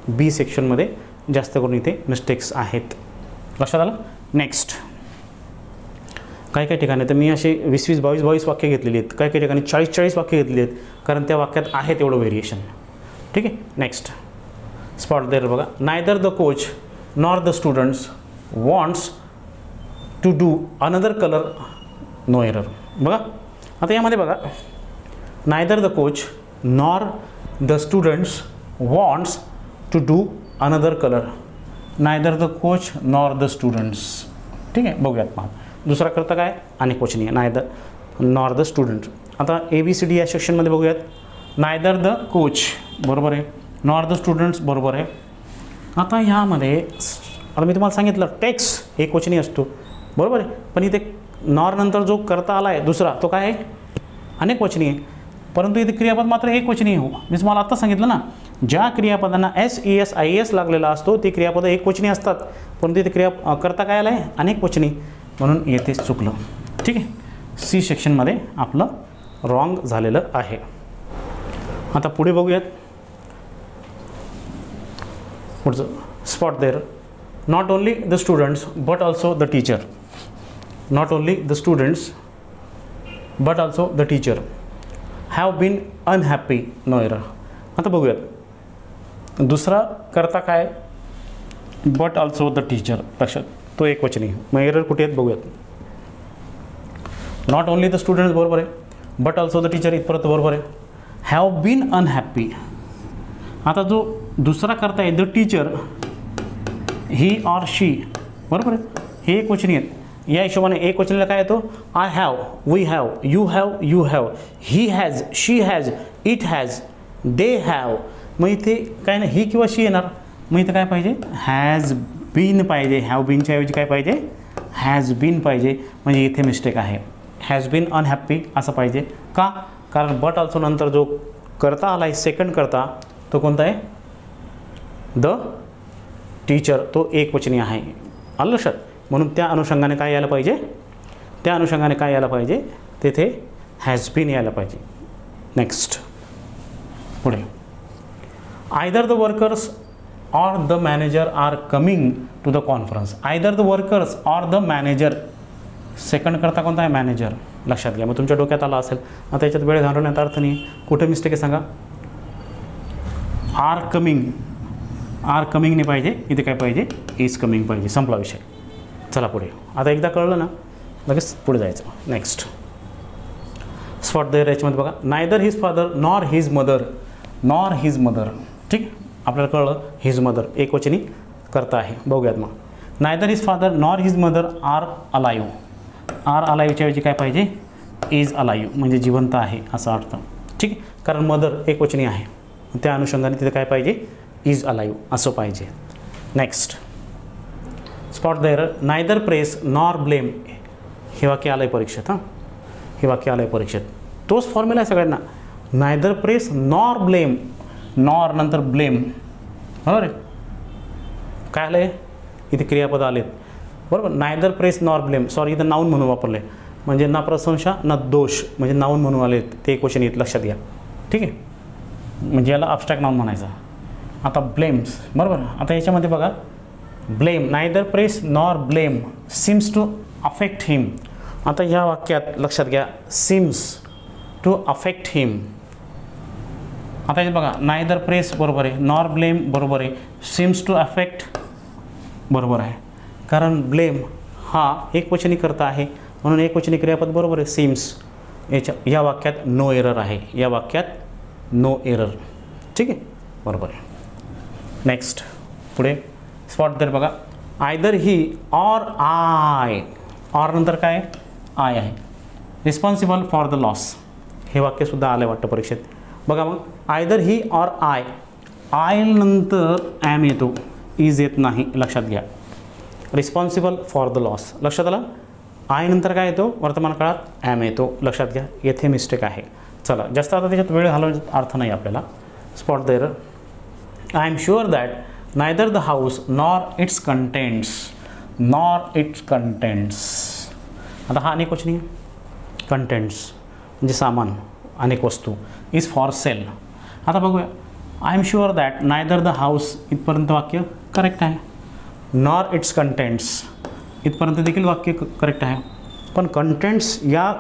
बी सेक्शनमध्ये जास्त करून इथे मिस्टेक्स आहेत. लक्षात आलं. नेक्स्ट, काही काही ठिकाणी तर मी असे 20-20, 22-22 वाक्य घेतलेली आहेत, काही काही ठिकाणी 40-40 वाक्य घेतलेली आहेत, कारण त्या वाक्यात आहे तेवढं व्हेरिएशन. ठीक आहे. नेक्स्ट स्पॉट देअर बघा. Neither the coach nor the students wants to do another colour, no error. बघा आता यामध्ये बघा, neither the coach nor the students wants to do another colour, neither the coach nor the students. ठीक आहे. बघूयात पहा. दुसरा करता काय, अनेक वचनी आहे, नायदर नॉर द स्टुडंट. आता ABCD या सेक्शनमध्ये बघूयात. नायदर द कोच बरोबर आहे, नॉर द स्टुडंट्स बरोबर आहे. आता ह्यामध्ये आता मी तुम्हाला सांगितलं टेक्स एक वचनी असतो बरोबर आहे, पण इथे नॉर नंतर जो करता आला आहे दुसरा तो काय आहे, अनेक वचनी आहे. परंतु इथे क्रियापद मात्र एक वचनी हो. मी तुम्हाला आत्ता सांगितलं ना, ज्या क्रियापदांना SES IES लागलेला असतो ते क्रियापद एक वचनी असतात, परंतु इथे करता काय आला आहे, अनेक वचनी, म्हणून येथेच चुकलं. ठीक आहे. C सेक्शनमध्ये आपलं रॉंग झालेलं आहे. आता पुढे बघूयात. पुढचं spot there. Not only the students but also the teacher, not only the students but also the teacher have been unhappy, no error. आता बघूयात. दुसरा करता काय, बट ऑल्सो द टीचर, लक्षात तो एक वचनी. मग एरर कुठे आहेत बघूयात. नॉट ओनली द स्टुडंट्स बरोबर आहे, बट ऑल्सो द टीचर इथपर्यंत बरोबर आहे. Have been unhappy. आता जो दुसरा करता आहे the teacher, he or she बरोबर आहे, हे एक वचनी आहेत. या हिशोबाने एक वचनीला काय येतो, I have, we have, you have, you have, he has, she has, it has, they have. मग इथे काय नाही, ही किंवा शी येणार. मग इथं काय पाहिजे, हॅज बीन पाहिजे. हॅव बीनच्या ऐवजी काय पाहिजे, हॅज बीन पाहिजे. म्हणजे इथे मिस्टेक आहे, हॅज बीन अनहॅपी असं पाहिजे. का, कारण बट ऑल्सो नंतर जो करता आला आहे सेकंड करता तो कोणता आहे, द टीचर, तो एक वचनी आहे. आलं लक्षात. म्हणून त्या अनुषंगाने काय यायला पाहिजे, त्या अनुषंगाने काय यायला पाहिजे, तेथे हॅज बीन यायला पाहिजे. नेक्स्ट पुढे. Either the workers or the manager are coming to the conference. Either the workers or the manager. Second करता कोणता आहे, मॅनेजर. लक्षात घ्या. मग तुमच्या डोक्यात आला असेल. आता याच्यात वेळ घालवण्यात अर्थ नाही. कुठे मिस्टेक आहे सांगा. आर कमिंग, आर कमिंग नाही पाहिजे, इथे काय पाहिजे, इज कमिंग पाहिजे. संपला विषय. चला पुढे. आता एकदा कळलं ना, लगेच पुढे जायचं. Next spot there. याच्यामध्ये बघा, neither his father nor his mother, nor his mother. ठीक, आपल्याला कळलं हिज मदर एक वचनी करता आहे. बघूयात मग. Neither his father nor his mother are alive. Are अलाइवच्या ऐवजी काय पाहिजे, इज अलाइव, म्हणजे जिवंत आहे असा अर्थ. ठीक आहे. कारण मदर एक वचनी आहे, त्या अनुषंगाने तिथे काय पाहिजे, इज अलाइव असं पाहिजे. Next spot there. Neither praise nor blame. हे वाक्य आलं आहे परीक्षेत. हां, हे वाक्य आलं आहे परीक्षेत. तोच फॉर्म्युला आहे सगळ्यांना. Neither praise nor blame, nor नंतर ब्लेम बरोबर आहे. काय आलं आहे इथे, क्रियापद आलेत बरोबर. Neither praise nor blame, sorry इथं नाऊन म्हणून वापरले, म्हणजे ना प्रशंसा ना दोष, म्हणजे नाऊन म्हणून आलेत ते एक क्वेश्चन येत, लक्षात घ्या. ठीक आहे. म्हणजे याला अब्स्ट्रॅक्ट नाऊन म्हणायचं. आता ब्लेम्स बरोबर. आता याच्यामध्ये बघा, blame, neither praise nor blame seems to affect him. आता ह्या वाक्यात लक्षात घ्या, सिम्स टू अफेक्ट हिम. आता हे बघा, नायदर प्रेस बरोबर आहे, नॉर ब्लेम बरोबर आहे, सिम्स टू अफेक्ट बरोबर आहे. कारण ब्लेम हा एकवचनी करता आहे, म्हणून एकवचनी क्रियापद बरोबर आहे, सिम्स. या वाक्यात नो एरर आहे, या वाक्यात नो एरर. ठीक आहे, बरोबर आहे. नेक्स्ट पुढे स्पॉट देअर बघा. Either he or I, or नंतर काय, आय आहे, रिस्पॉन्सिबल फॉर द लॉस. हे वाक्यसुद्धा आलं वाटतं परीक्षेत. बघा मग, either he or I, I नंतर ॲम येतो, इज येत नाही, लक्षात घ्या. रिस्पॉन्सिबल फॉर द लॉस लक्षात आलं. आय नंतर काय येतो, वर्तमान काळात ॲम येतो, लक्षात घ्या. येथे मिस्टेक आहे. चला, जास्त आता त्याच्यात वेळ घालवण्याचा अर्थ नाही आपल्याला. Spot there. I am sure that neither the house nor its contents, nor its contents. आता हा अनेक वचनी कंटेंट्स म्हणजे सामान, अनेक वस्तू, इज फॉर सेल. आता बघूया, I am sure that neither the house, इथपर्यंत वाक्य करेक्ट आहे. नॉर इट्स कंटेंट्स, इथपर्यंत देखील वाक्य करेक्ट आहे. पण कंटेंट्स या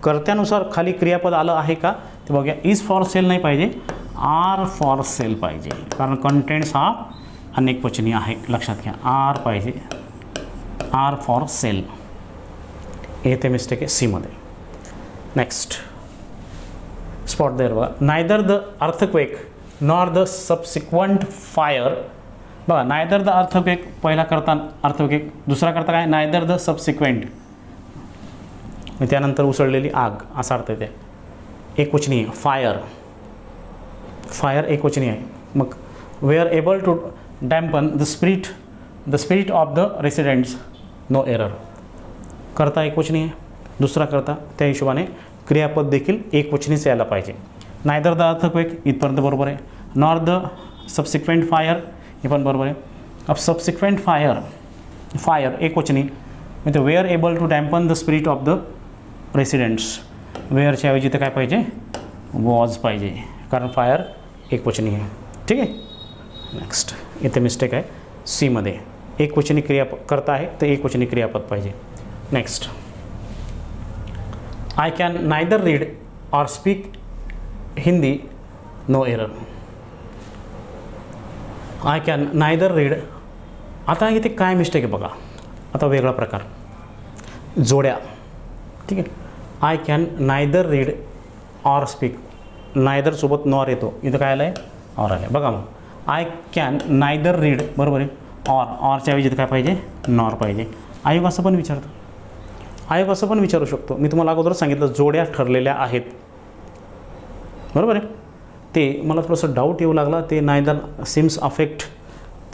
कर्त्यानुसार खाली क्रियापद आलं आहे का ते बघूया. इज फॉर सेल नाही पाहिजे, आर फॉर सेल पाहिजे, कारण कंटेंट्स हा अनेकवचनी आहे, लक्षात घ्या. आर पाहिजे, आर फॉर सेल. येथे मिस्टेक आहे सीमध्ये. नेक्स्ट स्पॉट देअर बघा. Neither the earthquake nor the subsequent fire. बघा, नायदर द अर्थक्वेक पहिला करता अर्थक्वेक, दुसरा करता काय नायदर द सबसिक्वेंट, त्यानंतर उसळलेली आग असा अर्थ येते. एकवचनी आहे फायर, फायर एकवचनी आहे. मग were able to dampen the spirit of the residents, no error. करता एकवचनी आहे, दुसरा करता, त्या हिशोबाने क्रियापद देखील एकवचनीच यायला पाहिजे. नायदर द अर्थक्वेक इथपर्यंत बरोबर आहे. नॉर द सबसिक्वेंट फायर हे पण बरोबर आहे. अब सबसिक्वेंट फायर एकवचनी म्हणजे were able to dampen the spirit of the residents. वेअरच्या ऐवजी तर काय पाहिजे वॉज पाहिजे, कारण फायर एकवचनी आहे. ठीक आहे. नेक्स्ट इथे मिस्टेक आहे सीमध्ये. एकवचनी करता आहे तर एकवचनी क्रियापद पाहिजे. Next I can neither read or speak Hindi, no error. I can neither read. आता इथे काय मिस्टेक आहे बघा, आता वेगळा प्रकार जोड्या. ठीक आहे. I can neither read or speak, नायदरसोबत नॉर येतो, इथं काय आलं आहे ऑर आलं आहे. बघा मग आय कॅन नायदर रीड बरोबर आहे, ऑरच्या ऐवजी काय पाहिजे नॉर पाहिजे. आयोग असं पण विचारतो, आयोग असं पण विचारू शकतो. मी तुम्हाला अगोदर सांगितलं जोड्या ठरलेल्या आहेत, बरोबर आहे. ते मला थोडंसं डाऊट येऊ लागला, ते नायदर सिम्स अफेक्ट,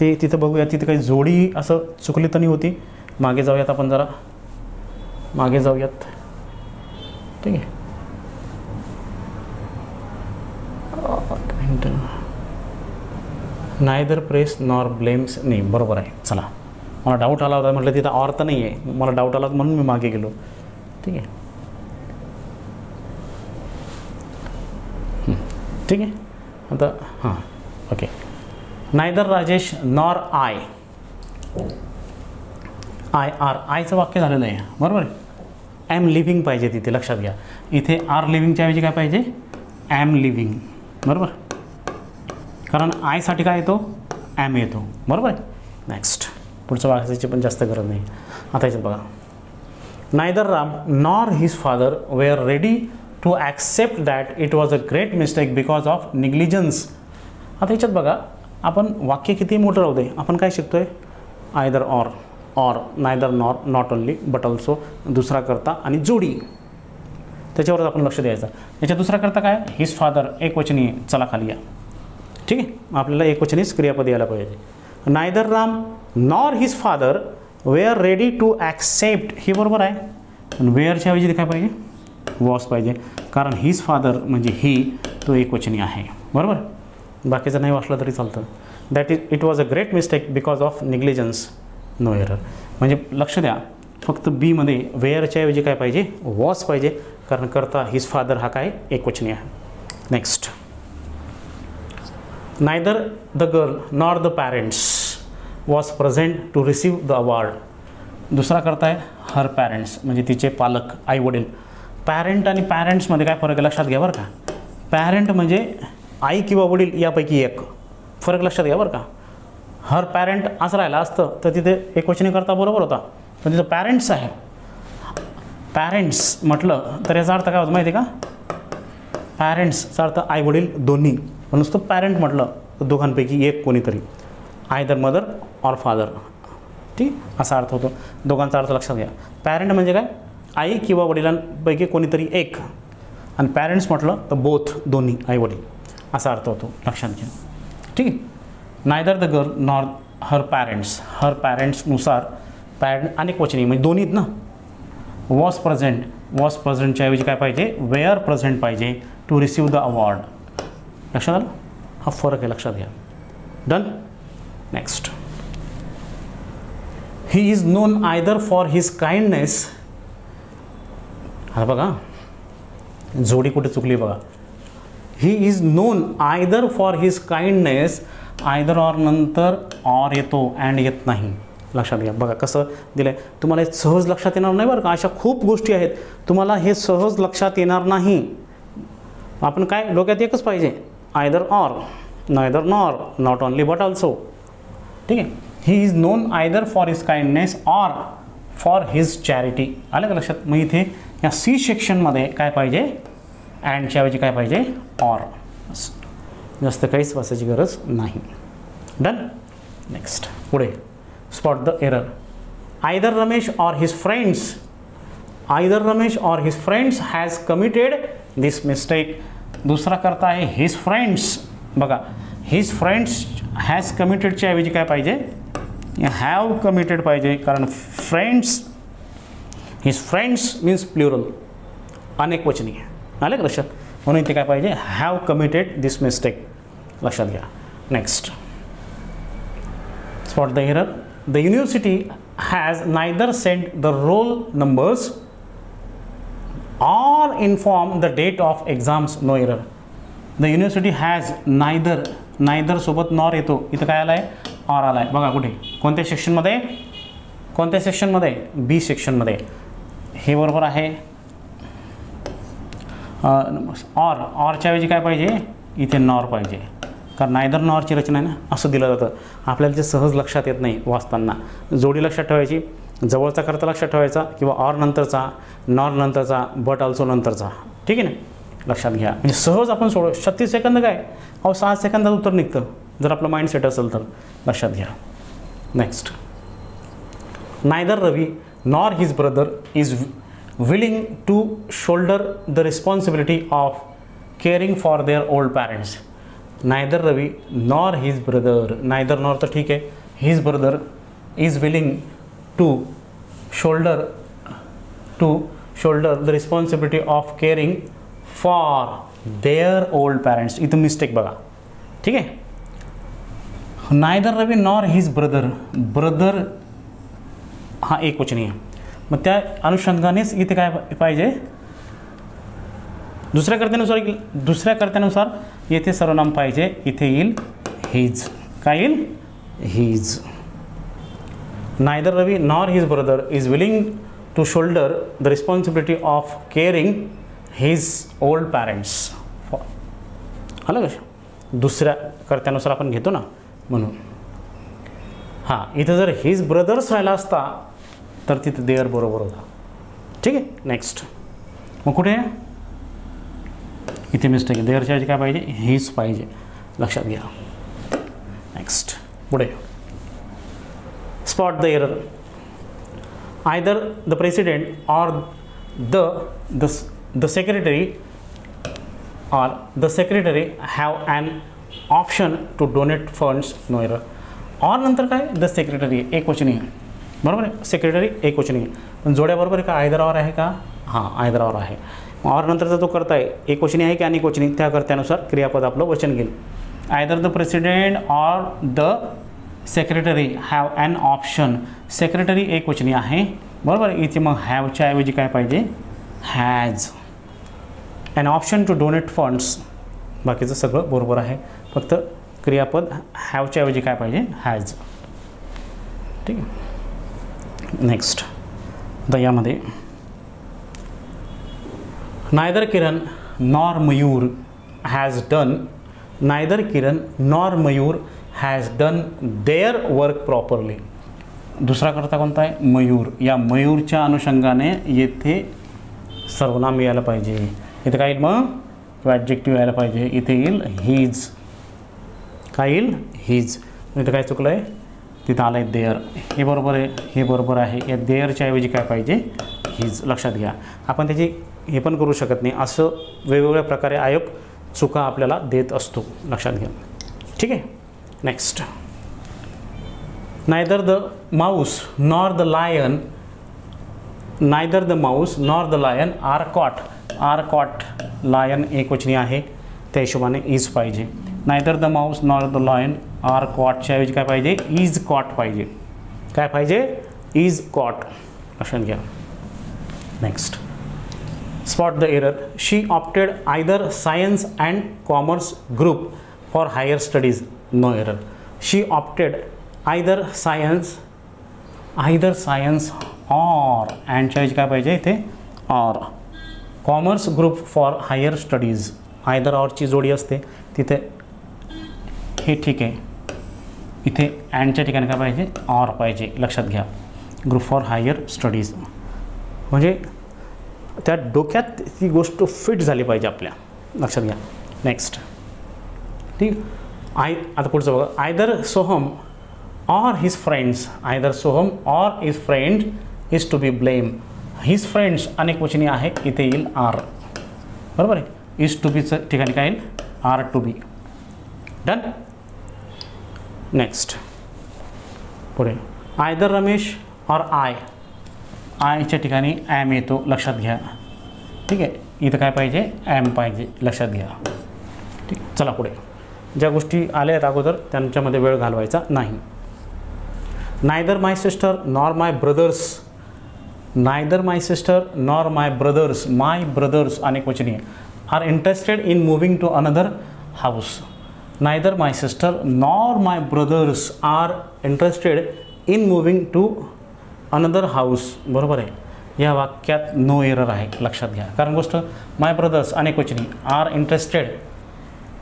ते तिथं बघूया तिथं काही जोडी असं चुकली तर नाही होती. मागे जाऊयात आपण, जरा मागे जाऊयात. ठीक आहे. नायदर प्रेस नॉर ब्लेम्स, नाही बरोबर आहे. चला, मला डाऊट आला होता, म्हटलं तिथं ऑर तर नाही आहे, मला डाऊट आला म्हणून मी मागे गेलो. ठीक आहे. ठीक आहे. आता हां okay. Neither Rajesh nor I are, आयचं वाक्य झालेलं आहे बरोबर आहे. ॲम लिव्हिंग पाहिजे तिथे, लक्षात घ्या. इथे आर लिव्हिंगच्या ऐवजी काय पाहिजे ॲम लिव्हिंग, बरोबर, कारण आयसाठी काय येतो ॲम येतो, बरोबर आहे. नेक्स्ट पुढचं वाचायची पण जास्त गरज नाही. आता याच्यात बघा. Neither Ram nor his father were ready to accept that it was a great mistake because of negligence. आता याच्यात बघा, आपण वाक्य किती मोठं राहू दे, आपण काय शिकतो आहे either or neither nor, not only but also, दुसरा करता आणि जोडी, त्याच्यावरच आपण लक्ष द्यायचं. याच्या दुसरा करता काय हिज फादर एकवचनी, चला खाली या. ठीक आहे. आपल्याला एकवचनीच क्रियापद यायला पाहिजे. Neither Ram nor his father were ready to accept, ही बरोबर आहे. पण वेअरच्या ऐवजी काय पाहिजे वॉज पाहिजे, कारण हिज फादर म्हणजे ही, तो एकवचनी आहे, बरोबर. बाकीचं नाही वाचलं तरी चालतं. That it was a great mistake because of negligence, no error. म्हणजे लक्ष द्या, फक्त बीमध्ये वेअरच्या ऐवजी काय पाहिजे वॉज पाहिजे, कारण करता हिज फादर हा काय एकवचनी आहे. Next neither the girl nor the parents was present to receive the award. दुसरा करता आहे हर पॅरेंट्स, म्हणजे तिचे पालक आई वडील. पॅरेंट आणि पॅरेंट्समध्ये काय फरक आहे लक्षात घ्या बरं का. पॅरेंट म्हणजे आई किंवा वडील यापैकी एक, फरक लक्षात घ्या बरं का. हर पॅरेंट असं राहिलं असतं तर तिथे एकवचनी करता बरोबर होता, पण तिथं पॅरेंट्स आहे. पॅरेंट्स म्हटलं तर याचा अर्थ काय होतं माहिती आहे का, पॅरेंट्सचा अर्थ आई वडील दोन्ही, पण नुसतं पॅरेंट म्हटलं तर दोघांपैकी एक कोणीतरी, आयदर मदर ऑर फादर. ठीक, असा अर्थ होतो. दोघांचा अर्थ लक्षात घ्या. पॅरेंट म्हणजे काय आई किंवा वडिलांपैकी कोणीतरी एक, आणि पॅरेंट्स म्हटलं तर बोथ दोन्ही आई वडील असा अर्थ होतो, लक्षात घ्या. ठीक आहे. Neither the girl nor her parents, her पॅरेंट्सनुसार पॅरेंट अनेक वचनी म्हणजे दोन्हीत ना. वॉज प्रेझेंटच्या ऐवजी काय पाहिजे वेअर प्रेझेंट पाहिजे टू रिसीव द अवॉर्ड. लक्षात आलं, हा फरक आहे, लक्षात घ्या. Done. Next he is non either for his kindness. आता बघा जोडी कुठे चुकली बघा. He is non either for his kindness, either or नंतर ऑर येतो अँड येत नाही. लक्षात घ्या. बघा कसं दिलं आहे, तुम्हाला हे सहज लक्षात येणार नाही बरं का. अशा खूप गोष्टी आहेत तुम्हाला हे सहज लक्षात येणार नाही. आपण काय डोक्यात एकच पाहिजे, either or, neither nor, not only but also. ठीक आहे. He is non either for his kindness or for his charity. आलं का लक्षात. मग इथे या सी सेक्शनमध्ये काय पाहिजे, अँडच्या ऐवजी काय पाहिजे, ऑर. जास्त काहीच वाचायची गरज नाही. डन. नेक्स्ट पुढे spot the error. Either Ramesh or his friends, either Ramesh or his friends has committed this mistake. दुसरा करता आहे हिज फ्रेंड्स. बघा हिज फ्रेंड्स हॅज कमिटेडच्या ऐवजी काय पाहिजे, हॅव कमिटेड पाहिजे, कारण friends, his friends means plural, अनेक वचनी. आलं का लक्षात. म्हणून इथे काय पाहिजे, हॅव कमिटेड दिस मिस्टेक. लक्षात घ्या. Next spot the error. The university has neither sent the roll numbers or inform the date of exams. No error. The university has neither, neither सोबत नॉर येतो. इथं काय आला आहे, ऑर आला आहे. बघा कुठे, कोणत्या सेक्शनमध्ये, कोणत्या सेक्शनमध्ये, बी सेक्शनमध्ये. हे बरोबर आहे. ऑर, ऑरच्या ऐवजी काय पाहिजे, इथे नॉर पाहिजे, कारण नायदर नॉरची रचना आहे ना, असं दिलं जातं. आपल्याला ते सहज लक्षात येत नाही वाचताना. जोडी लक्षात ठेवायची, जवळचा करता लक्षात ठेवायचा, किंवा ऑर नंतरचा, नॉर नंतरचा, बट ऑल्सो नंतरचा. ठीक आहे ना. लक्षात घ्या. म्हणजे सहज आपण 36 सेकंद काय, 6 सेकंदात उत्तर निघतं जर आपलं माइंड सेट असेल तर. लक्षात घ्या. Next. Neither Ravi nor his brother is willing to shoulder the responsibility of caring for their old parents. Neither Ravi nor his brother, neither nor तर ठीक आहे, his brother is willing to shoulder the responsibility of caring for their old parents. इथं मिस्टेक बघा. ठीक आहे. Neither Ravi nor his brother, brother हा एक वचनी आहे. मग त्या अनुषंगानेच इथे काय पाहिजे, दुसऱ्या कर्त्यानुसार येथे सर्वनाम पाहिजे. इथे येईल हिज. काय येईल, his. Neither Ravi nor his brother is willing to shoulder the responsibility of caring his old parents. आलं का. दुसऱ्या कर्त्यानुसार आपण घेतो ना, म्हणून. हां, इथं जर हिज ब्रदर्स राहिला असता तर तिथं देअर बरोबर होता. ठीक आहे. नेक्स्ट. मग कुठे इथे मिस्टेक आहे, देअरच्या ऐवजी काय पाहिजे, हिज पाहिजे. लक्षात घ्या. नेक्स्ट पुढे spot the error. Either the president or the secretary or the secretary have an option to donate funds. No error. or नंतर काय, the secretary एक वचनी आहे. बरोबर आहे. सेक्रेटरी एक वचनी आहे. पण जोड्या बरोबर आहे का, आयदर ऑर आहे का, हां आयदर ऑर आहे. ऑर नंतरचा जो करता आहे एक वचनी आहे की अनेक वचनी, त्या कर्त्यानुसार क्रियापद आपलं वचन घेईल. Either the president or the secretary have an option. Secretary एक वचनी आहे. बरोबर. इथे मग हॅवच्या ऐवजी काय पाहिजे, has. An option to donate funds. बाकीचं सगळं बरोबर आहे, फक्त क्रियापद हॅवच्या ऐवजी काय पाहिजे, हॅज. ठीक आहे. नेक्स्ट. आता यामध्ये neither Kiran nor Mayur has done, neither Kiran nor Mayur has done their work properly. दुसरा करता कोणता आहे, मयूर. या मयूरच्या अनुषंगाने येथे सर्वनाम यायला पाहिजे. इथे काय येईल मग, ॲडजेक्टिव्ह यायला पाहिजे. इथे येईल हिज. काय येईल, हिज. इथं काय चुकलं आहे, तिथं आलं आहे देअर. हे बरोबर आहे, हे बरोबर आहे. या देअरच्या ऐवजी काय पाहिजे, हिज. लक्षात घ्या. आपण त्याची हे पण करू शकत नाही, असं वेगवेगळ्या प्रकारे आयोग चुका आपल्याला देत असतो. लक्षात घ्या. ठीक आहे. Next. Neither the mouse nor the lion, neither the mouse nor the lion are caught. Are caught, lion एक वचनी आहे, त्या हिशोबाने इज पाहिजे. Neither the mouse nor the lion are कॉटच्या ऐवजी काय पाहिजे, इज कॉट पाहिजे. काय पाहिजे, इज कॉट. लक्षात घ्या. Next. Spot the error. She opted either science and commerce group for higher studies. No error. She opted either science either science or, अँडच्या ऐवजी काय पाहिजे इथे or. Commerce group for higher studies, either ऑरची जोडी असते तिथे हे ठीक आहे. इथे अँडच्या ठिकाणी काय पाहिजे ऑर पाहिजे, लक्षात घ्या. ग्रुप फॉर हायर स्टडीज म्हणजे त्या डोक्यात ती गोष्ट फिट झाली पाहिजे आपल्या, लक्षात घ्या. नेक्स्ट ठीक. आता पुढचं बघा. Either Soham or his friends, either Soham or his friend is to be blame. His friends अनेक वचनी आहे, इथे येईल आर. बरोबर आहे. इज टू बीचं ठिकाणी काय येईल are to be. Done. Next पुढे. आयदर रमेश ऑर आयच्या ठिकाणी ॲम येतो, लक्षात घ्या. ठीक आहे. इथं काय पाहिजे ॲम पाहिजे, लक्षात घ्या. ठीक. चला पुढे. ज्या गोष्टी आल्या आहेत अगोदर त्यांच्यामध्ये वेळ घालवायचा नाही. Neither my sister nor my brothers, neither my sister nor my brothers, my brothers अनेक वचनी are interested in moving to another house. Neither my sister nor my brothers are interested in moving to another house. बरोबर आहे. या वाक्यात नो एरर आहे, लक्षात घ्या. कारण गोष्ट माय ब्रदर्स अनेक वचनी आर इंटरेस्टेड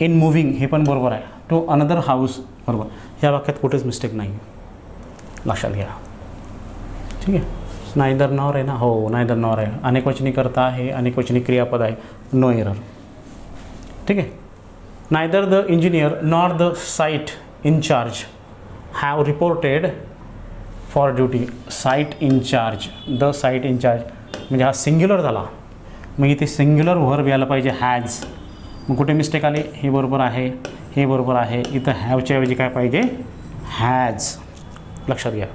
इन मूव्हिंग हे पण बरोबर आहे. टू अनदर हाऊस बरोबर. या वाक्यात कुठेच मिस्टेक नाही, लक्षात घ्या. ठीक आहे. नायदर नॉर आहे ना, हो नायदर नॉर आहे. अनेक वचनी करता आहे, अनेक वचनी क्रियापद आहे, नो एरर. ठीक आहे. Neither the engineer nor the site incharge have reported for duty. Site incharge, the site incharge म्हणजे हा सिंग्युलर झाला, मग इथे सिंग्युलर व्हर्ब यायला पाहिजे हॅज. मग कुठे मिस्टेक आली, हे बरोबर आहे, हे बरोबर आहे. इथं हॅवच्या ऐवजी काय पाहिजे हॅज, लक्षात घ्या.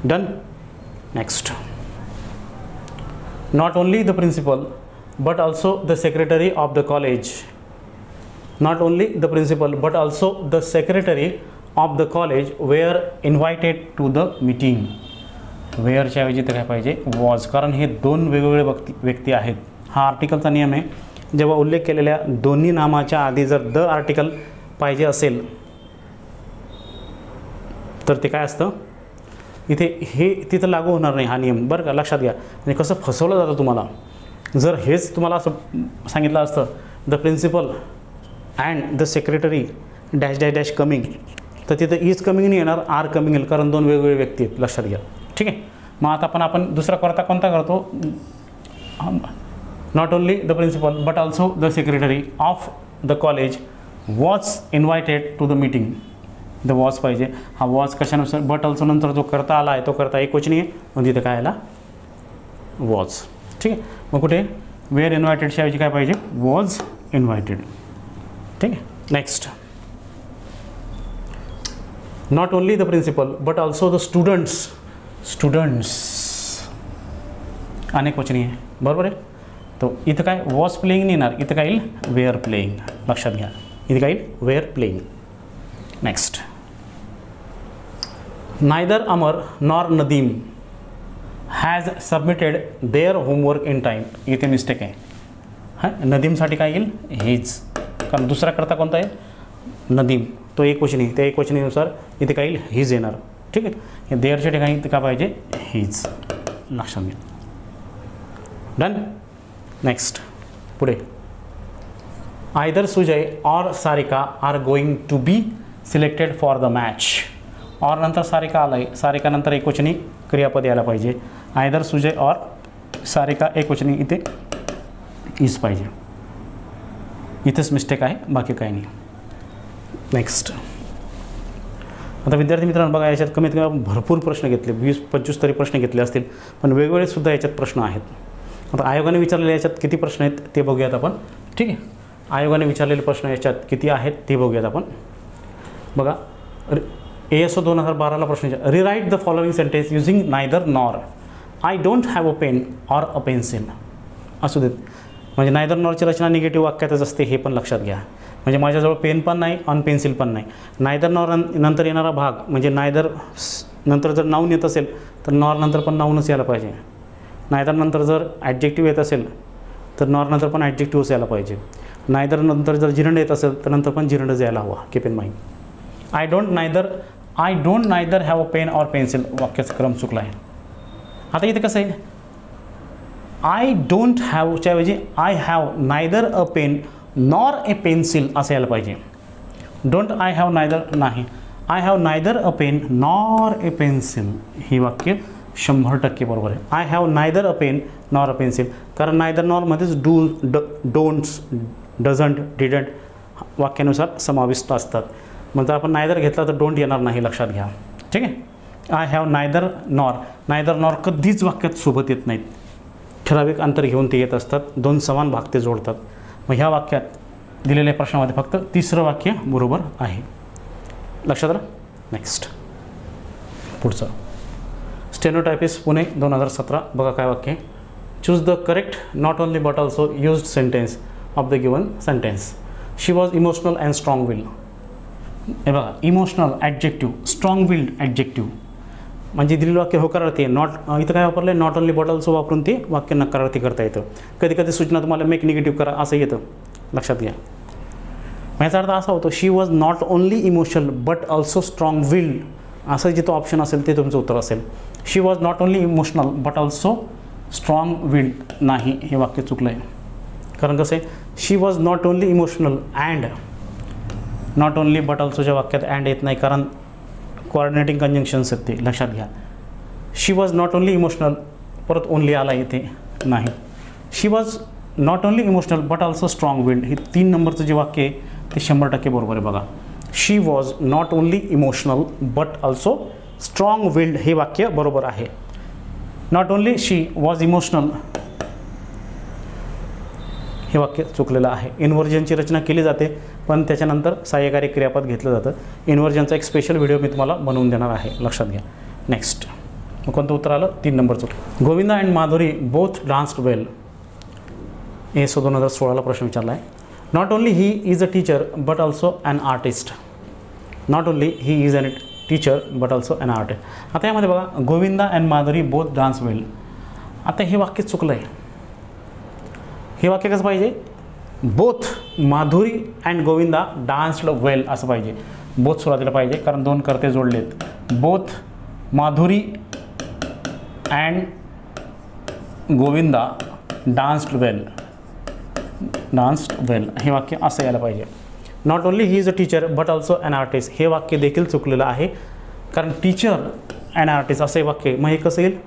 Done. Next. Not only the principal but also the secretary of the college. Not only the principal but also the secretary of the college were invited to the meeting. वेअरच्या ऐवजी तर काय पाहिजे वॉज, कारण हे दोन वेगवेगळे व्यक्ती आहेत. हा आर्टिकलचा नियम आहे. जेव्हा उल्लेख केलेल्या दोन्ही नामाच्या आधी जर द आर्टिकल पाहिजे असेल तर ते काय असतं इथे, हे तिथं लागू होणार नाही हा नियम, बरं का, लक्षात घ्या. म्हणजे कसं फसवलं जातं तुम्हाला. जर हेच तुम्हाला असं सांगितलं असतं the principal and the secretary dash dash dash coming, तर तिथं इज कमिंग नाही येणार, आर कमिंग येईल, कारण दोन वेगवेगळे व्यक्ती आहेत, लक्षात घ्या. ठीक आहे. मग आता आपण दुसरा करता कोणता करतो. Not only the principal but also the secretary of the college was invited to the meeting. The was पाहिजे. हा वॉज कशानुसार, बट ऑल्सो नंतर जो करता आला आहे तो करता एकवचनी आहे, मग तिथे काय आला वॉज. ठीक आहे. मग कुठे वेअर इन्व्हायटेडच्या ऐवजी काय पाहिजे वॉज इन्व्हायटेड. ठीक आहे. Next. Not only the principal but also the students, students अनेक वचनी आहे, बरोबर आहे. तो इथं काय वॉज प्लेइंग नाही येणार, इथं काय येईल वेअर प्लेइंग, लक्षात घ्या. इथे काय येईल were playing. Next. Neither Amar nor Nadeem has submitted their homework in time. इथे मिस्टेक आहे. हां, नदीमसाठी काय येईल हिज, कारण दुसरा करता कोणता आहे नदीम, तो एक वचनी, त्या एक वचनीनुसार इथे काय येईल हिज येणार. ठीक आहे. हे देअरच्या ठिकाणी इथे काय पाहिजे हिज, लक्षात घ्या. डन. नेक्स्ट. पुढे. Either Sujay or Sarika are going to be selected for the match. Or नंतर सारिका आला आहे, सारिका नंतर एकवचनी क्रियापद यायला पाहिजे. आयदर सुजय ऑर सारिका एकवचनी, इथे इज पाहिजे. इथेच मिस्टेक आहे, बाकी काही नाही. नेक्स्ट. आता विद्यार्थी मित्रांनो बघा, याच्यात कमीत कमी भरपूर प्रश्न घेतले, 20-25 तरी प्रश्न घेतले असतील, पण वेगवेगळे सुद्धा याच्यात प्रश्न आहेत. आता आयोगाने विचारलेले याच्यात किती प्रश्न आहेत ते बघूयात आपण. ठीक आहे. आयोगाने विचारलेले प्रश्न याच्यात किती आहेत ते बघूयात आपण. बघा, ASO 2012ला प्रश्न विचार. Rewrite the following sentence using neither nor. I don't have a pen or a pencil. असू देत, म्हणजे नायदर नॉरची रचना निगेटिव्ह वाक्यातच असते, हे पण लक्षात घ्या. म्हणजे माझ्याजवळ पेन पण नाही आणि पेन्सिल पण नाही. नायदर नॉर नंतर येणारा भाग म्हणजे नायदर नंतर जर नाऊन येत असेल तर नॉर नंतर पण नाऊनच यायला पाहिजे. नायदर नंतर जर ॲडजेक्टिव्ह येत असेल तर नॉर नंतर पण ॲडजेक्टिव्हच यायला पाहिजे. नायदर नंतर जर जिरंड येत असेल तर नंतर पण जिरंडच यायला हवा. Keep in mind. I don't neither I don't neither have a pen or pencil, वाक्याचा क्रम चुकला आहे. आता इथे कसं आहे, आय डोंट हॅवच्या ऐवजी I have neither a pen nor a pencil असं यायला पाहिजे. डोंट आय हॅव नायदर नाही, I have neither a pen nor a pencil, ही वाक्य 100% बरोबर आहे. I have neither a pen nor a pencil, कारण नायदर नॉरमध्येच डोंट्स, डझंट, डिडंट वाक्यानुसार समाविष्ट असतात. मग जर आपण नायदर घेतला तर डोंट येणार नाही, लक्षात घ्या. ठीक आहे. आय हॅव नायदर नॉर कधीच वाक्यात सोबत येत नाहीत, ठराविक अंतर घेऊन ते येत असतात, दोन समान भाग ते जोडतात. मग ह्या वाक्यात दिलेल्या प्रश्नामध्ये फक्त तिसरं वाक्य बरोबर आहे, लक्षात आलं. नेक्स्ट पुढचं स्टेनोटायपिस्ट पुणे 2017. बघा काय वाक्य आहे. Choose the correct not only but also used sentence of the given sentence. She was emotional and strong will. हे बघा, emotional adjective, strong willed adjective, म्हणजे दिलेलं वाक्य होकारार्थी आहे. इथं काय वापरलं आहे, नॉट ओनली बट ऑल्सो वापरून ते वाक्य नकारार्थी करता येतं. कधी कधी सूचना तुम्हाला मेक निगेटिव्ह करा असं येतं, लक्षात घ्या. याचा अर्थ असा होतो, she was not only emotional but also strong willed, असं जिथं ऑप्शन असेल ते तुमचं उत्तर असेल. She was not only emotional but also strong willed नाही, हे वाक्य चुकलं आहे. कारण कसं आहे, she was not only emotional and, not only but ऑल्सोच्या वाक्यात अँड येत नाही, कारण कोऑर्डिनेटिंग कंजंक्शन्स आहेत ते, लक्षात घ्या. She was not only emotional, परत ओनली आला इथे नाही. She was not only emotional but also strong willed, हे 3 नंबरचं जे वाक्य आहे ते 100% बरोबर आहे. बघा, she was not only emotional but also strong willed हे वाक्य बरोबर आहे. Not only she was emotional हे वाक्य चुकलेलं आहे. इन्व्हर्जनची रचना केली जाते, पण त्याच्यानंतर सहाय्यकारी क्रियापद घेतलं जातं. इन्व्हर्जनचा एक स्पेशल व्हिडिओ मी तुम्हाला बनवून देणार आहे, लक्षात घ्या. नेक्स्ट कोणतं उत्तर आलं, 3 नंबरचं उत्तर. Govinda and Madhuri both danced well. हे 2016ला प्रश्न विचारला आहे. Not only he is a teacher but also an artist. Not only he is an teacher but also an artist. आता यामध्ये बघा, Govinda and Madhuri both dance well. आता हे वाक्य चुकलं आहे. हे वाक्य कसं पाहिजे, both Madhuri and Govinda danced well असं पाहिजे. बोथ सुरुवातीला पाहिजे, कारण 2 कर्ते जोडलेत. Both Madhuri and Govinda danced well, हे वाक्य असं यायला पाहिजे. Not only he is a teacher but also an artist, हे वाक्य देखील चुकलेलं आहे, कारण टीचर अँड आर्टिस्ट असं हे वाक्य. मग हे कसं येईल,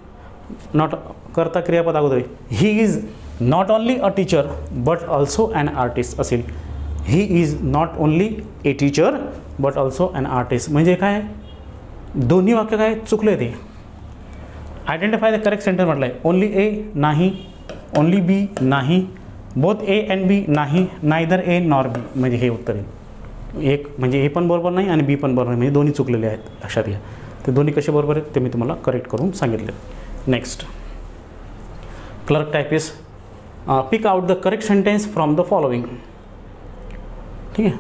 नॉट करता क्रियापद अगोदर he is not only a teacher but also an artist असेल. He is not only a teacher but also an artist, म्हणजे काय, दोन्ही वाक्य काय चुकले. ते आयडेंटिफाय द करेक्ट सेंटेन्स म्हटलं आहे. ओनली ए नाही, ओनली बी नाही, बोथ ए अँड बी नाही, नायदर ए नॉर बी, म्हणजे हे उत्तर आहे. एक म्हणजे ए पण बरोबर नाही आणि बी पण बरोबर नाही, म्हणजे दोन्ही चुकलेले आहेत, लक्षात घ्या. ते दोन्ही कसे बरोबर आहेत ते मी तुम्हाला करेक्ट करून सांगितले. Next clerk typist. Pick out the correct sentence from the following. ठीक आहे,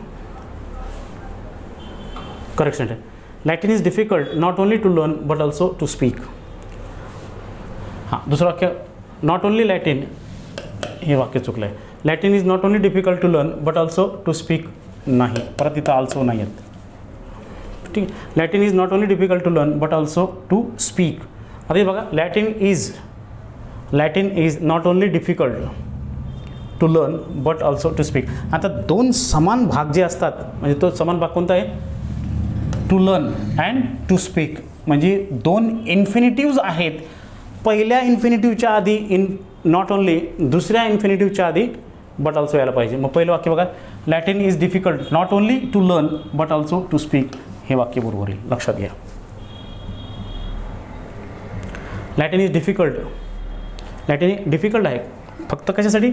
correct sentence. Latin is difficult not only to learn but also to speak. हां, दुसरं वाक्य, नॉट ओनली लॅटिन, हे वाक्य चुकलं आहे. Latin is not only difficult to learn but also to speak नाही, परत इथं ऑल्सो नाही आहेत. ठीक आहे, Latin is not only difficult to learn but also to speak. आता हे बघा, Latin is not only difficult to learn but also to speak. आता 2 समान भाग जे असतात, म्हणजे तो समान भाग कोणता आहे, to learn and to speak, म्हणजे 2 इन्फिनिटिव्ज आहेत. पहिल्या इन्फिनिटिव्हच्या आधी नॉट ओनली, दुसऱ्या इन्फिनिटिव्हच्या आधी बट ऑल्सो यायला पाहिजे. मग पहिलं वाक्य बघा, Latin is difficult not only to learn but also to speak, हे वाक्य बरोबर आहे, लक्षात घ्या. Latin is difficult, Latin difficult आहे फक्त कशासाठी,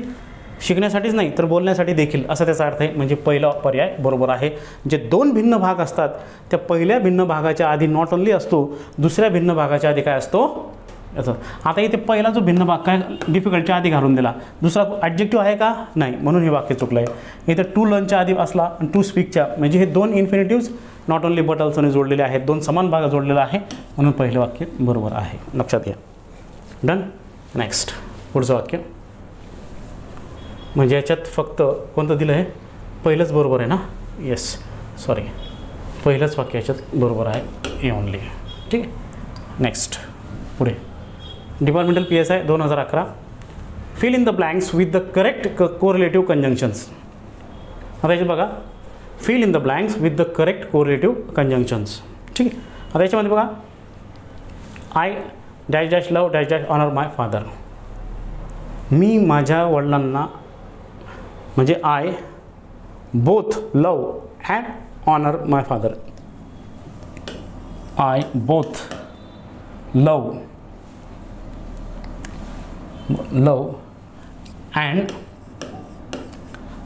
शिकण्यासाठीच नाही तर बोलण्यासाठी देखील, असा त्याचा अर्थ आहे. म्हणजे पहिला पर्याय बरोबर आहे. जे 2 भिन्न भाग असतात त्या पहिल्या भिन्न भागाच्या आधी नॉट ओनली असतो, दुसऱ्या भिन्न भागाच्या आधी काय असतो याचं. आता इथे पहिला जो भिन्न भाग काय डिफिकल्टच्या आधी घालून दिला, दुसरा ॲडजेक्टिव्ह आहे का नाही, म्हणून हे वाक्य चुकलं आहे. इथं टू लर्नच्या आधी असला आणि टू स्पीकच्या, म्हणजे हे 2 इन्फिनिटिव्ज नॉट ओनली बट ऑल्सोने जोडलेले आहेत, 2 समान भाग जोडलेला आहे, म्हणून पहिलं वाक्य बरोबर आहे, लक्षात घ्या. डन. नेक्स्ट पुढचं वाक्य, म्हणजे याच्यात फक्त कोणतं दिलं आहे, पहिलंच बरोबर आहे ना, येस, सॉरी, पहिलंच वाक्य याच्यात बरोबर आहे, ए ओनली. ठीक आहे. नेक्स्ट पुढे departmental PSI 2011. Fill in the blanks with the correct correlative conjunctions. आता याच्यात बघा, fill in the blanks with the correct correlative conjunctions. ठीक आहे. आता याच्यामध्ये बघा, I dash dash love dash dash honour my father. मी माझ्या वडिलांना, म्हणजे I both love and honour my father. I both love and,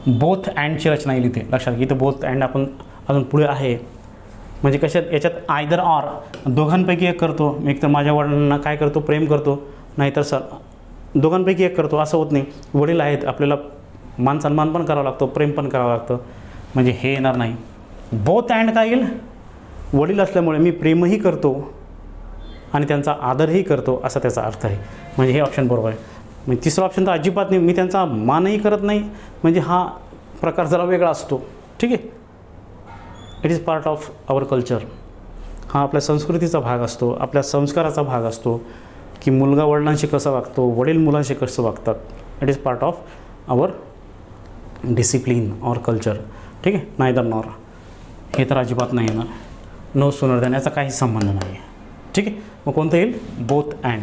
both अँडची रचना येईल इथे, लक्षात घ्या. इथं बोथ अँड आपण अजून पुढे आहे, म्हणजे कशात, याच्यात आयदर ऑर दोघांपैकी एक करतो. मी एक तर माझ्या वडिलांना काय करतो, प्रेम करतो, नाहीतर दोघांपैकी एक करतो, असं होत नाही. वडील आहेत, आपल्याला मान सन्मान पण करावा लागतो, प्रेम पण करावं लागतं, म्हणजे हे येणार नाही. बोथ अँड काय येईल, वडील असल्यामुळे मी प्रेमही करतो आणि त्यांचा आदरही करतो, असा त्याचा अर्थ आहे. म्हणजे हे ऑप्शन बरोबर आहे. म्हणजे तिसरा ऑप्शन तर अजिबात नाही, मी त्यांचा मानही करत नाही, म्हणजे हा प्रकार जरा वेगळा असतो. ठीक आहे. It is part of our culture. हा आपल्या संस्कृतीचा भाग असतो, आपल्या संस्काराचा भाग असतो, की मुलगा वडिलांशी कसं वागतो, वडील मुलांशी कसं वागतात. It is part of our discipline or culture. ठीक आहे. नायदर नॉर हे तर अजिबात नाही येणार. नो सुनर दॅन याचा काही संबंध नाही. ठीक आहे. मग कोणतं येईल, बोथ अँड.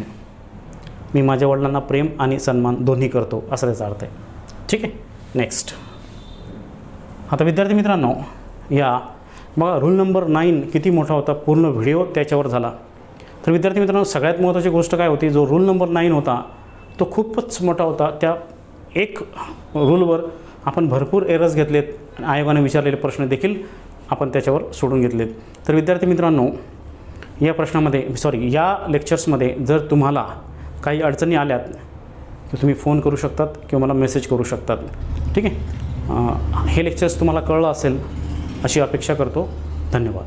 मी माझ्या वडिलांना प्रेम आणि सन्मान दोन्ही करतो, असा त्याचा अर्थ आहे. ठीक आहे. नेक्स्ट. आता विद्यार्थी मित्रांनो, या बघा रूल नंबर 9 किती मोठा होता, पूर्ण व्हिडिओ त्याच्यावर झाला. तर विद्यार्थी मित्रांनो, सगळ्यात महत्त्वाची गोष्ट काय होती, जो रूल नंबर 9 होता तो खूपच मोठा होता. त्या एक रूलवर आपण भरपूर एरर्स घेतलेत, आयोगाने विचारलेले प्रश्न देखील आपण त्याच्यावर सोडून घेतलेत. तर विद्यार्थी मित्रांनो, या प्रश्नामध्ये या लेक्चर्समध्ये जर तुम्हाला काही अडचणी आल्यात तर तुम्ही फोन करू शकतात किंवा मला मेसेज करू शकतात. ठीक आहे. हे लेक्चर्स तुम्हाला कळलं असेल अशी अपेक्षा करतो. धन्यवाद.